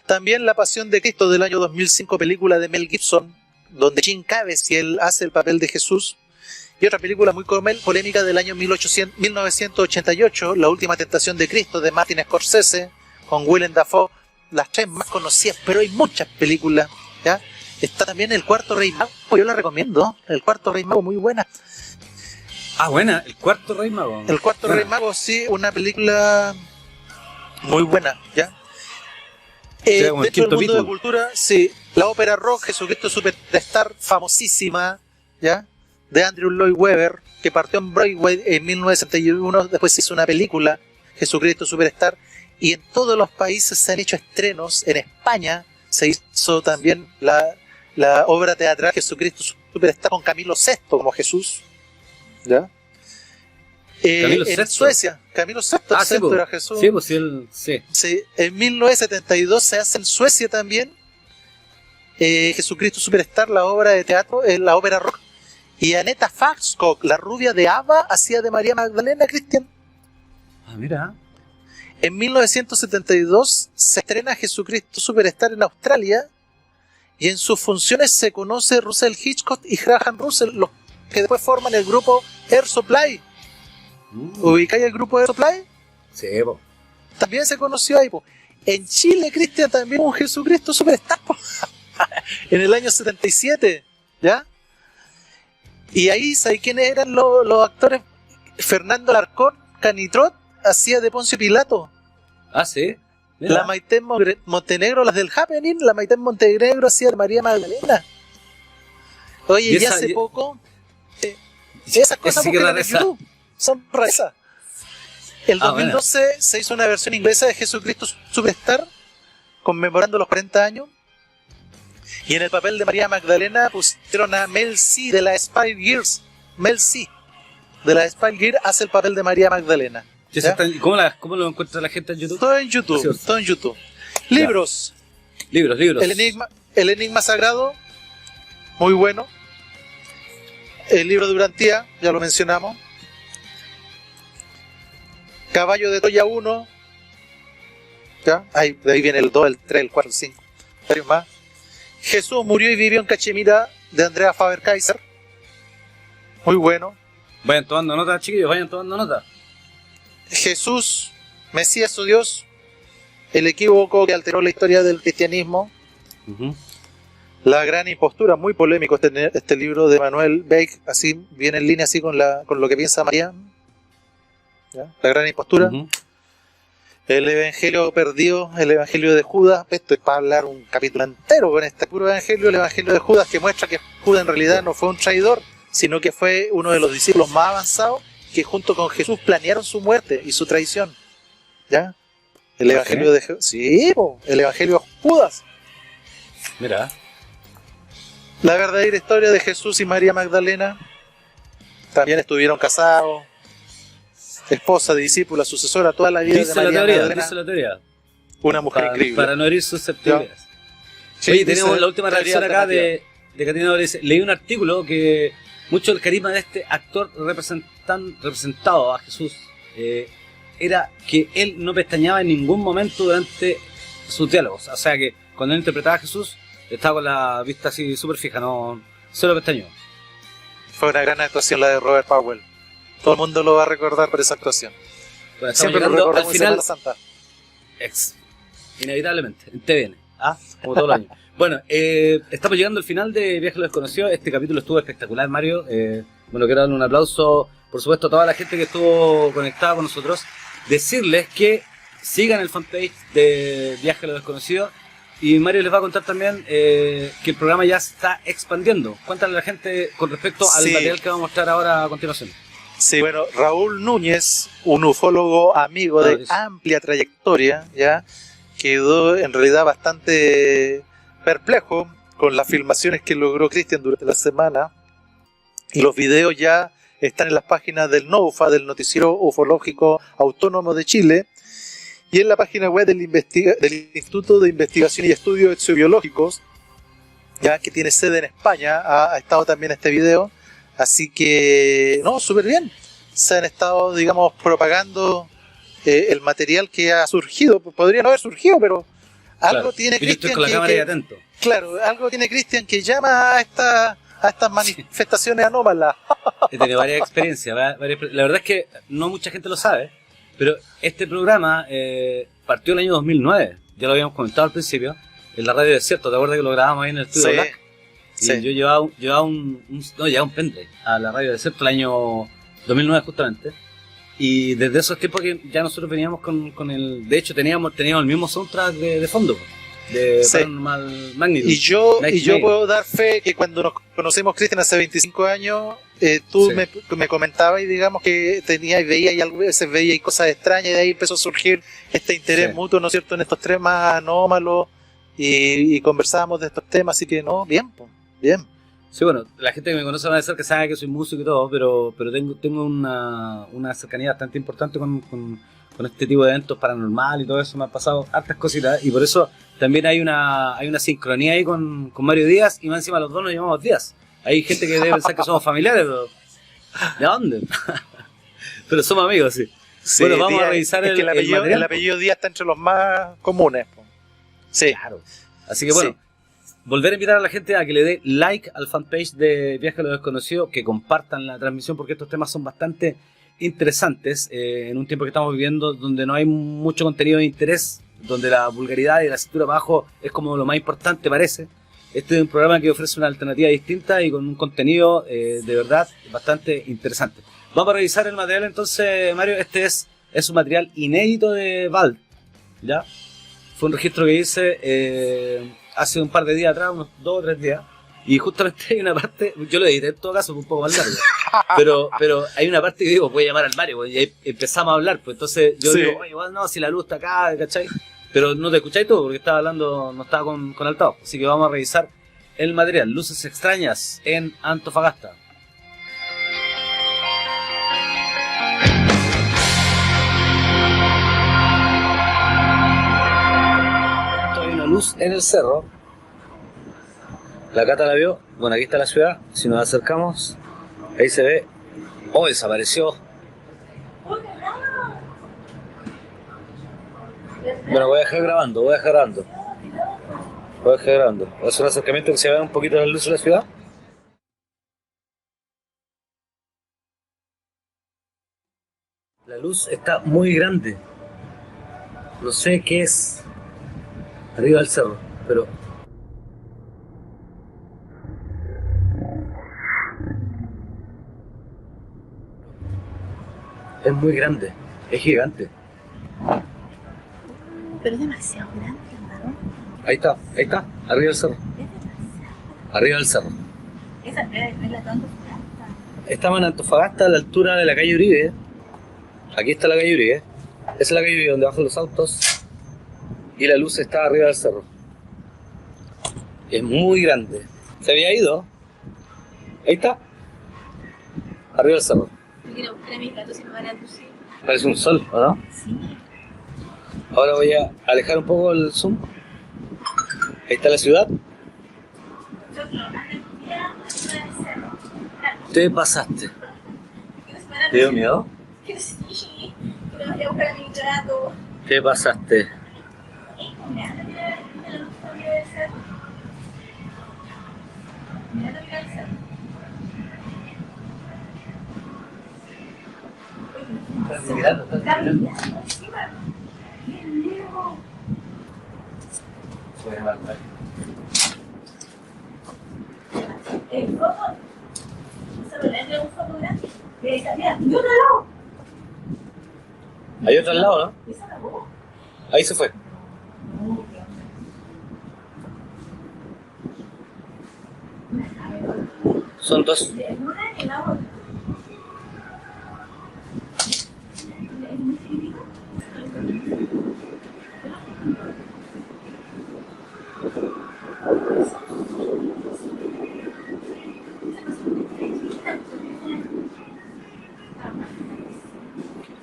También La Pasión de Cristo del año 2005, película de Mel Gibson, donde Jim Caviezel hace el papel de Jesús. Y otra película muy polémica del año 1988, La Última Tentación de Cristo de Martin Scorsese, con Willem Dafoe, las tres más conocidas, pero hay muchas películas, ¿ya? Está también El Cuarto Rey Mago, yo la recomiendo, El Cuarto Rey Mago, muy buena. Ah, buena, El Cuarto Rey Mago. El Cuarto Rey Mago, sí, una película muy buena, ¿ya? Dentro del mundo de cultura, sí, la ópera rock, Jesucristo Superstar, famosísima, ¿ya? De Andrew Lloyd Webber, que partió en Broadway en 1961, después se hizo una película, Jesucristo Superstar, y en todos los países se han hecho estrenos. En España se hizo también la obra teatral Jesucristo Superstar con Camilo VI como Jesús, ¿ya? En Suecia, Camilo VI, era Jesús. Sí, pues sí. Sí, en 1972 se hace en Suecia también Jesucristo Superstar, la obra de teatro, la ópera rock. Y Annette Farskog, la rubia de ABBA, hacía de María Magdalena, Cristian. Ah, mira. En 1972 se estrena Jesucristo Superstar en Australia, y en sus funciones se conoce Russell Hitchcock y Graham Russell, los que después forman el grupo Air Supply. ¿Ubicáis el grupo Air Supply? Sí, po. También se conoció ahí, po. En Chile, Cristian, también un Jesucristo Superstar, po. En el año 77, ¿ya? Y ahí, ¿sabes quiénes eran los actores? Fernando Alarcón, Canitrot, hacía de Poncio Pilato. Ah, sí. Mira. La Maite Montenegro, las del Happening, la Maite Montenegro hacía de María Magdalena. Oye, y hace poco... esas cosas sí en YouTube son raras. El 2012 se hizo una versión inglesa de Jesucristo Superstar, conmemorando los 40 años. Y en el papel de María Magdalena pusieron a Mel C de la Spice Girls. Mel C de la Spice Girls hace el papel de María Magdalena. ¿Cómo lo encuentra la gente en YouTube? Todo en YouTube. Libros. Libros. El Enigma Sagrado, muy bueno. El libro de Urantía, ya lo mencionamos. Caballo de Troya 1. ¿Ya? De ahí viene el 2, el 3, el 4, el 5. Varios más. Jesús murió y vivió en Cachemira, de Andrea Faber-Kaiser. Muy bueno. Vayan tomando nota, chiquillos, vayan tomando nota. Jesús, Mesías o Dios, el equívoco que alteró la historia del cristianismo, la gran impostura, muy polémico este libro de Manuel Bake, así viene en línea así con lo que piensa María, ¿ya? La gran impostura, el evangelio perdido, el evangelio de Judas. Esto es para hablar un capítulo entero con este puro evangelio, el evangelio de Judas, que muestra que Judas en realidad no fue un traidor, sino que fue uno de los discípulos más avanzados que junto con Jesús planearon su muerte y su traición, ¿ya? El evangelio de sí, el evangelio de Judas. Mira. La verdadera historia de Jesús y María Magdalena. También estuvieron casados, esposa, discípula, sucesora, toda la vida dice de María Magdalena. Dice la teoría. Una mujer increíble. Para no herir susceptibilidades. Sí, oye, tenemos la última reacción acá de Catina. Dice, leí un artículo que mucho del carisma de este actor representado a Jesús era que él no pestañeaba en ningún momento durante sus diálogos. O sea que cuando él interpretaba a Jesús estaba con la vista así súper fija, no solo pestañeó. Fue una gran actuación la de Robert Powell. Todo el mundo lo va a recordar por esa actuación. Bueno, siempre lo recordamos al final, en Semana Santa. Inevitablemente, en TVN, como todos los años. Bueno, estamos llegando al final de Viaje a lo Desconocido. Este capítulo estuvo espectacular, Mario. Bueno, quiero darle un aplauso, por supuesto, a toda la gente que estuvo conectada con nosotros. Decirles que sigan el fanpage de Viaje a lo Desconocido. Y Mario les va a contar también que el programa ya se está expandiendo. Cuéntale a la gente con respecto al material que vamos a mostrar ahora a continuación. Sí, bueno, Raúl Núñez, un ufólogo amigo de amplia trayectoria, ya quedó en realidad bastante perplejo con las filmaciones que logró Cristian durante la semana. Y los videos ya están en las páginas del NOUFA, del Noticiero Ufológico Autónomo de Chile, y en la página web del Instituto de Investigación y Estudios Exobiológicos, ya que tiene sede en España, ha estado también este video. Así que, no, súper bien. Se han estado, digamos, propagando el material que ha surgido. Podría no haber surgido, pero algo tiene Cristian que claro, algo tiene Cristian que llama a estas manifestaciones anómalas. He tenido varias experiencias. La verdad es que no mucha gente lo sabe, pero este programa partió el año 2009. Ya lo habíamos comentado al principio, en la Radio Desierto. ¿Te acuerdas que lo grabamos ahí en el estudio Black? Y yo llevaba un pendrive a la Radio Desierto el año 2009 justamente. Y desde esos tiempos que ya nosotros veníamos con el... De hecho teníamos el mismo soundtrack de fondo, de Paranormal Magnitude. Y yo puedo dar fe que cuando nos conocimos, Cristian, hace 25 años, tú me comentabas y digamos que veía y a veces veía y cosas extrañas, y de ahí empezó a surgir este interés mutuo, ¿no es cierto?, en estos temas anómalos, y conversábamos de estos temas, así que no, bien, pues. Bien. Sí, bueno, la gente que me conoce va a decir que sabe que soy músico y todo, pero tengo una cercanía bastante importante con este tipo de eventos paranormal y todo eso. Me han pasado hartas cositas y por eso también hay una sincronía ahí con Mario Díaz, y más encima los dos nos llamamos Díaz. Hay gente que debe pensar que somos familiares, pero ¿de dónde? Pero somos amigos, sí. Bueno, vamos Díaz, a revisar el material. El apellido Díaz está entre los más comunes. Sí. Claro. Así que bueno. Sí. Volver a invitar a la gente a que le dé like al fanpage de Viaje a lo Desconocido, que compartan la transmisión porque estos temas son bastante interesantes en un tiempo que estamos viviendo donde no hay mucho contenido de interés, donde la vulgaridad y la cintura abajo es como lo más importante parece. Este es un programa que ofrece una alternativa distinta y con un contenido de verdad bastante interesante. Vamos a revisar el material entonces, Mario. Este es un material inédito de Vald, ¿ya? Fue un registro que hice hace un par de días atrás, unos 2 o 3 días, y justamente hay una parte, yo lo edité en todo caso, fue un poco más largo, pero hay una parte que digo, voy a llamar al Mario, pues, y empezamos a hablar, pues entonces yo digo, oye, igual no, si la luz está acá, ¿cachai? Pero no te escucháis todo, porque estaba hablando, no estaba con altavoz, así que vamos a revisar el material, Luces Extrañas en Antofagasta. Luz en el cerro. La Cata la vio. Bueno, aquí está la ciudad. Si nos acercamos, ahí se ve. Oh, desapareció. Bueno, voy a dejar grabando. Voy a hacer un acercamiento que se vea un poquito la luz de la ciudad. La luz está muy grande. No sé qué es. Arriba del cerro, pero... Es muy grande. Es gigante. Pero es demasiado grande, hermano. Ahí está. Arriba del cerro. Es demasiado. Arriba del cerro. Esa es la tonta. Estamos en Antofagasta, a la altura de la calle Uribe. Aquí está la calle Uribe. Esa es la calle Uribe donde bajan los autos. Y la luz está arriba del cerro. Es muy grande. Se había ido. Ahí está. Arriba del cerro. Yo quiero buscar a mis gatos si no van a lucir. Parece un sol, ¿o no? Sí. Ahora voy a alejar un poco el zoom. Ahí está la ciudad. Te pasaste. ¿Te dio miedo? Que sí. Que no voy a buscar a mi gato. Te pasaste. Mira la luz arriba del cerro. Mira la arriba del cerro. Estás mirando. Encima. Bien lejos. Voy a marcar. El foco. Solo le entra un foco grande. Mira, y otro lado. Hay otro al lado, ¿no? Esa acabó. Ahí se fue. Son dos. De una y la otra. Es muy crítico.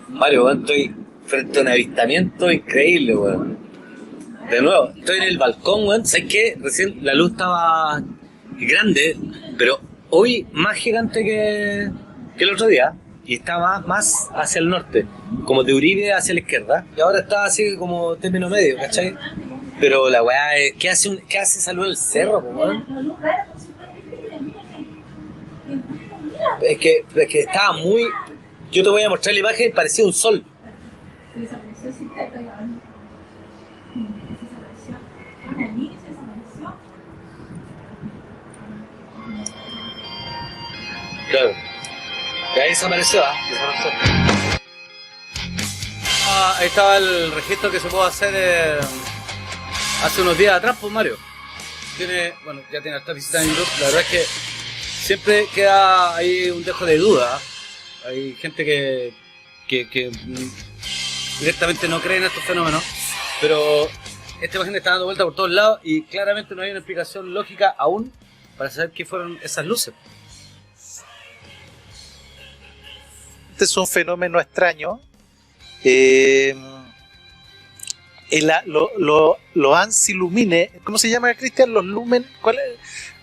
Mario, weón, estoy frente a un avistamiento increíble, weón. De nuevo, estoy en el balcón, weón. ¿Sabes qué? Recién la luz estaba grande, pero hoy más gigante que el otro día. Y estaba más hacia el norte, como de Uribe hacia la izquierda. Y ahora está así como término medio, ¿cachai? Pero la weá es... ¿Qué hace esa luz en el cerro, po, weón? Es que estaba muy... Yo te voy a mostrar la imagen, parecía un sol. Desapareció, sí, está grabando. Desapareció. Una niña se desapareció. Claro. Y ahí desapareció, Desapareció. Ahí estaba el registro que se pudo hacer hace unos días atrás, pues Mario. Bueno, ya tiene harta visita en YouTube. La verdad es que siempre queda ahí un dejo de duda. Hay gente que directamente no cree en estos fenómenos, pero esta imagen está dando vuelta por todos lados y claramente no hay una explicación lógica aún para saber qué fueron esas luces. Este es un fenómeno extraño. Los ansilumines, ¿cómo se llama, Cristian? Los lumen, ¿cuál es?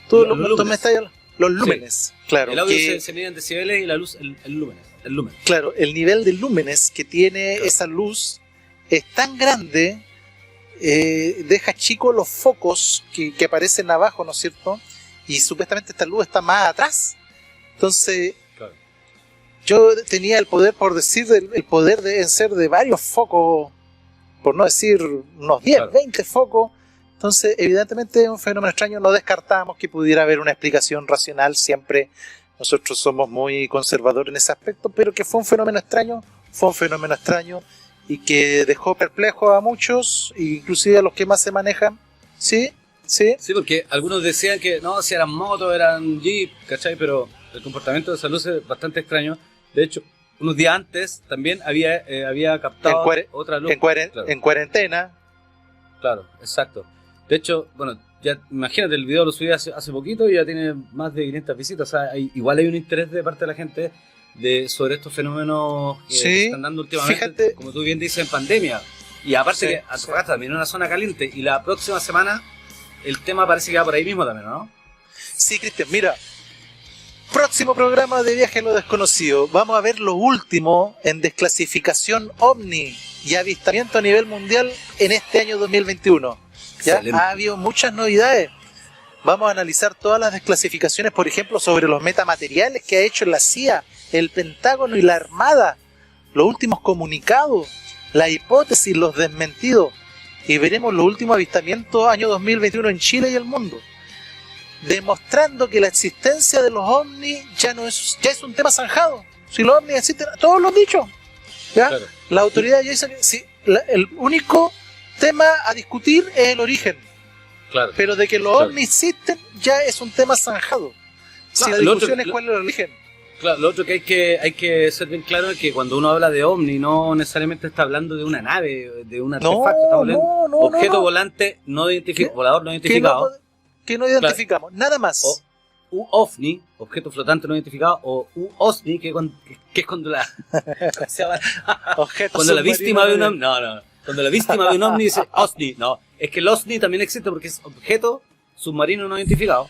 Tú Los lúmenes. Los lúmenes, sí. Claro. El audio se mide en decibeles y la luz el lumen. Claro, el nivel de lúmenes que tiene esa luz es tan grande, deja chicos los focos que aparecen abajo, ¿no es cierto? Y supuestamente esta luz está más atrás. Entonces, claro, yo tenía el poder, por decir, el poder de ser de varios focos, por no decir unos 10, claro, 20 focos. Entonces, evidentemente es un fenómeno extraño. No descartamos que pudiera haber una explicación racional. Siempre nosotros somos muy conservadores en ese aspecto, pero que fue un fenómeno extraño y que dejó perplejo a muchos, inclusive a los que más se manejan. Sí, porque algunos decían que no, si eran motos, eran jeep, ¿cachai? Pero el comportamiento de esa luz es bastante extraño. De hecho, unos días antes también había captado otra luz. Claro. En cuarentena. Claro, exacto. De hecho, bueno, ya imagínate, el video lo subí hace poquito y ya tiene más de 500 visitas. O sea, igual hay un interés de parte de la gente sobre estos fenómenos que se están dando últimamente, fíjate, como tú bien dices, en pandemia. Y aparte que Antofagasta también es una zona caliente y la próxima semana el tema parece que va por ahí mismo también, ¿no? Sí, Cristian, mira. Próximo programa de Viaje a lo Desconocido. Vamos a ver lo último en desclasificación OVNI y avistamiento a nivel mundial en este año 2021. Ya ha habido muchas novedades. Vamos a analizar todas las desclasificaciones, por ejemplo, sobre los metamateriales que ha hecho la CIA, el Pentágono y la Armada los últimos comunicados, las hipótesis, los desmentidos, y veremos los últimos avistamientos año 2021 en Chile y el mundo, demostrando que la existencia de los ovnis ya es un tema zanjado. Si los ovnis existen, todos lo han dicho, ¿ya? Claro. La autoridad ya dice que sí, el único tema a discutir es el origen, Claro. pero de que los ovnis existen ya es un tema zanjado. Si la discusión es cuál es el origen. Claro, lo otro que hay que ser bien claro es que cuando uno habla de ovni no necesariamente está hablando de una nave, de un artefacto, estamos hablando de objeto volante no identificado, volador no identificado. Que no identificamos, nada más. O un ovni, objeto flotante no identificado, o un OSNI, que es cuando la cuando la víctima ve un ovni, cuando la víctima ve un ovni dice OSNI, no, es que el OSNI también existe porque es objeto submarino no identificado.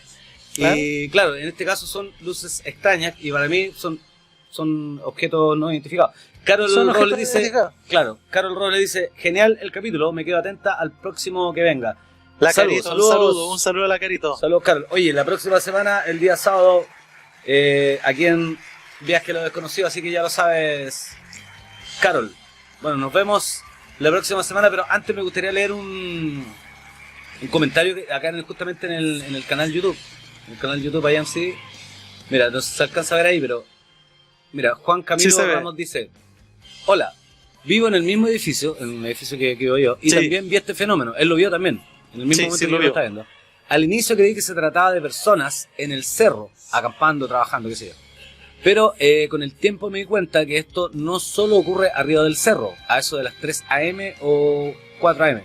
¿Claro? Y claro, en este caso son luces extrañas y para mí son objetos no identificados. Carol Robles dice, Carol Robles dice, genial el capítulo, me quedo atenta al próximo que venga. La Carito, un saludo a la Carito. Saludos, Carol. Oye, la próxima semana, el día sábado, aquí en Viaje a lo Desconocido, así que ya lo sabes, Carol. Bueno, nos vemos la próxima semana, pero antes me gustaría leer un comentario que acá justamente en el canal YouTube. En el canal YouTube IMC. Mira, no se alcanza a ver ahí, pero mira, Juan Camilo Ramos dice: hola, vivo en el mismo edificio, en un edificio que vivo yo, y también vi este fenómeno. Él lo vio también, en el mismo momento que lo está viendo. Al inicio creí que se trataba de personas en el cerro, acampando, trabajando, qué sé yo. Pero con el tiempo me di cuenta que esto no solo ocurre arriba del cerro, a eso de las 3 AM o 4 AM.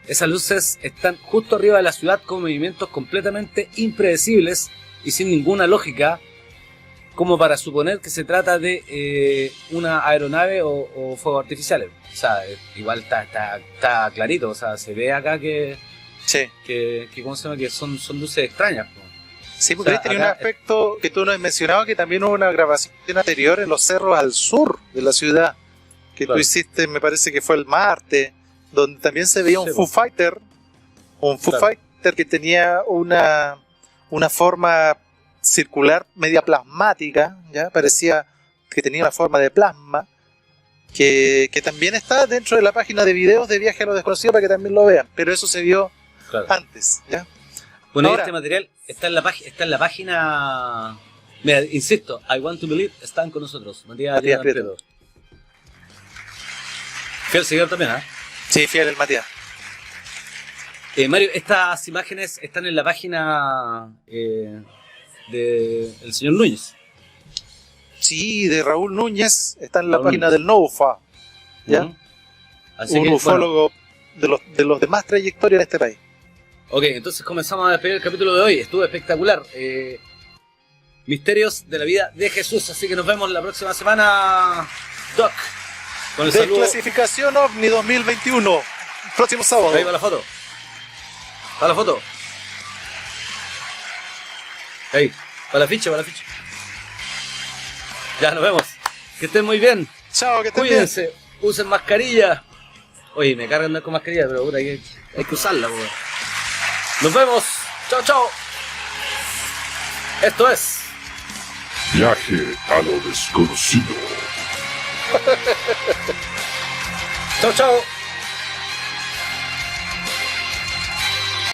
Esas luces están justo arriba de la ciudad con movimientos completamente impredecibles y sin ninguna lógica, como para suponer que se trata de una aeronave o fuegos artificiales. O sea, igual está clarito, o sea, se ve acá que ¿cómo se llama? Que son luces extrañas. Sí, porque tenía un aspecto que tú nos has mencionado, que también hubo una grabación anterior en los cerros al sur de la ciudad, que tú hiciste, me parece que fue el martes, donde también se veía un Foo Fighter, que tenía una forma circular media plasmática, ya parecía que tenía una forma de plasma, que también está dentro de la página de videos de Viaje a lo Desconocido para que también lo vean, pero eso se vio antes, ¿ya? Bueno, ahora, este material está en la página. Mira, insisto, I Want to Believe están con nosotros. Matías Prieto. Fiel seguidor también, ¿eh? Sí, fiel el Matías. Mario, estas imágenes están en la página del señor Núñez. Sí, de Raúl Núñez, está en la página del NOUFA, ¿ya? Así un ufólogo de los de más trayectoria en este país. Ok, entonces comenzamos a despedir el capítulo de hoy. Estuvo espectacular. Misterios de la vida de Jesús. Así que nos vemos la próxima semana, Doc. Con el Desclasificación OVNI 2021. Próximo sábado. Ahí va la foto. Va la foto. Ahí, para la ficha, Ya, nos vemos. Que estén muy bien. Chao, que estén Cuídense. bien. Usen mascarilla. Oye, me cargan andar con mascarilla, pero puta, hay que usarla, weón. Nos vemos. Chao, chao. Esto es Viaje a lo Desconocido. Chao, chao.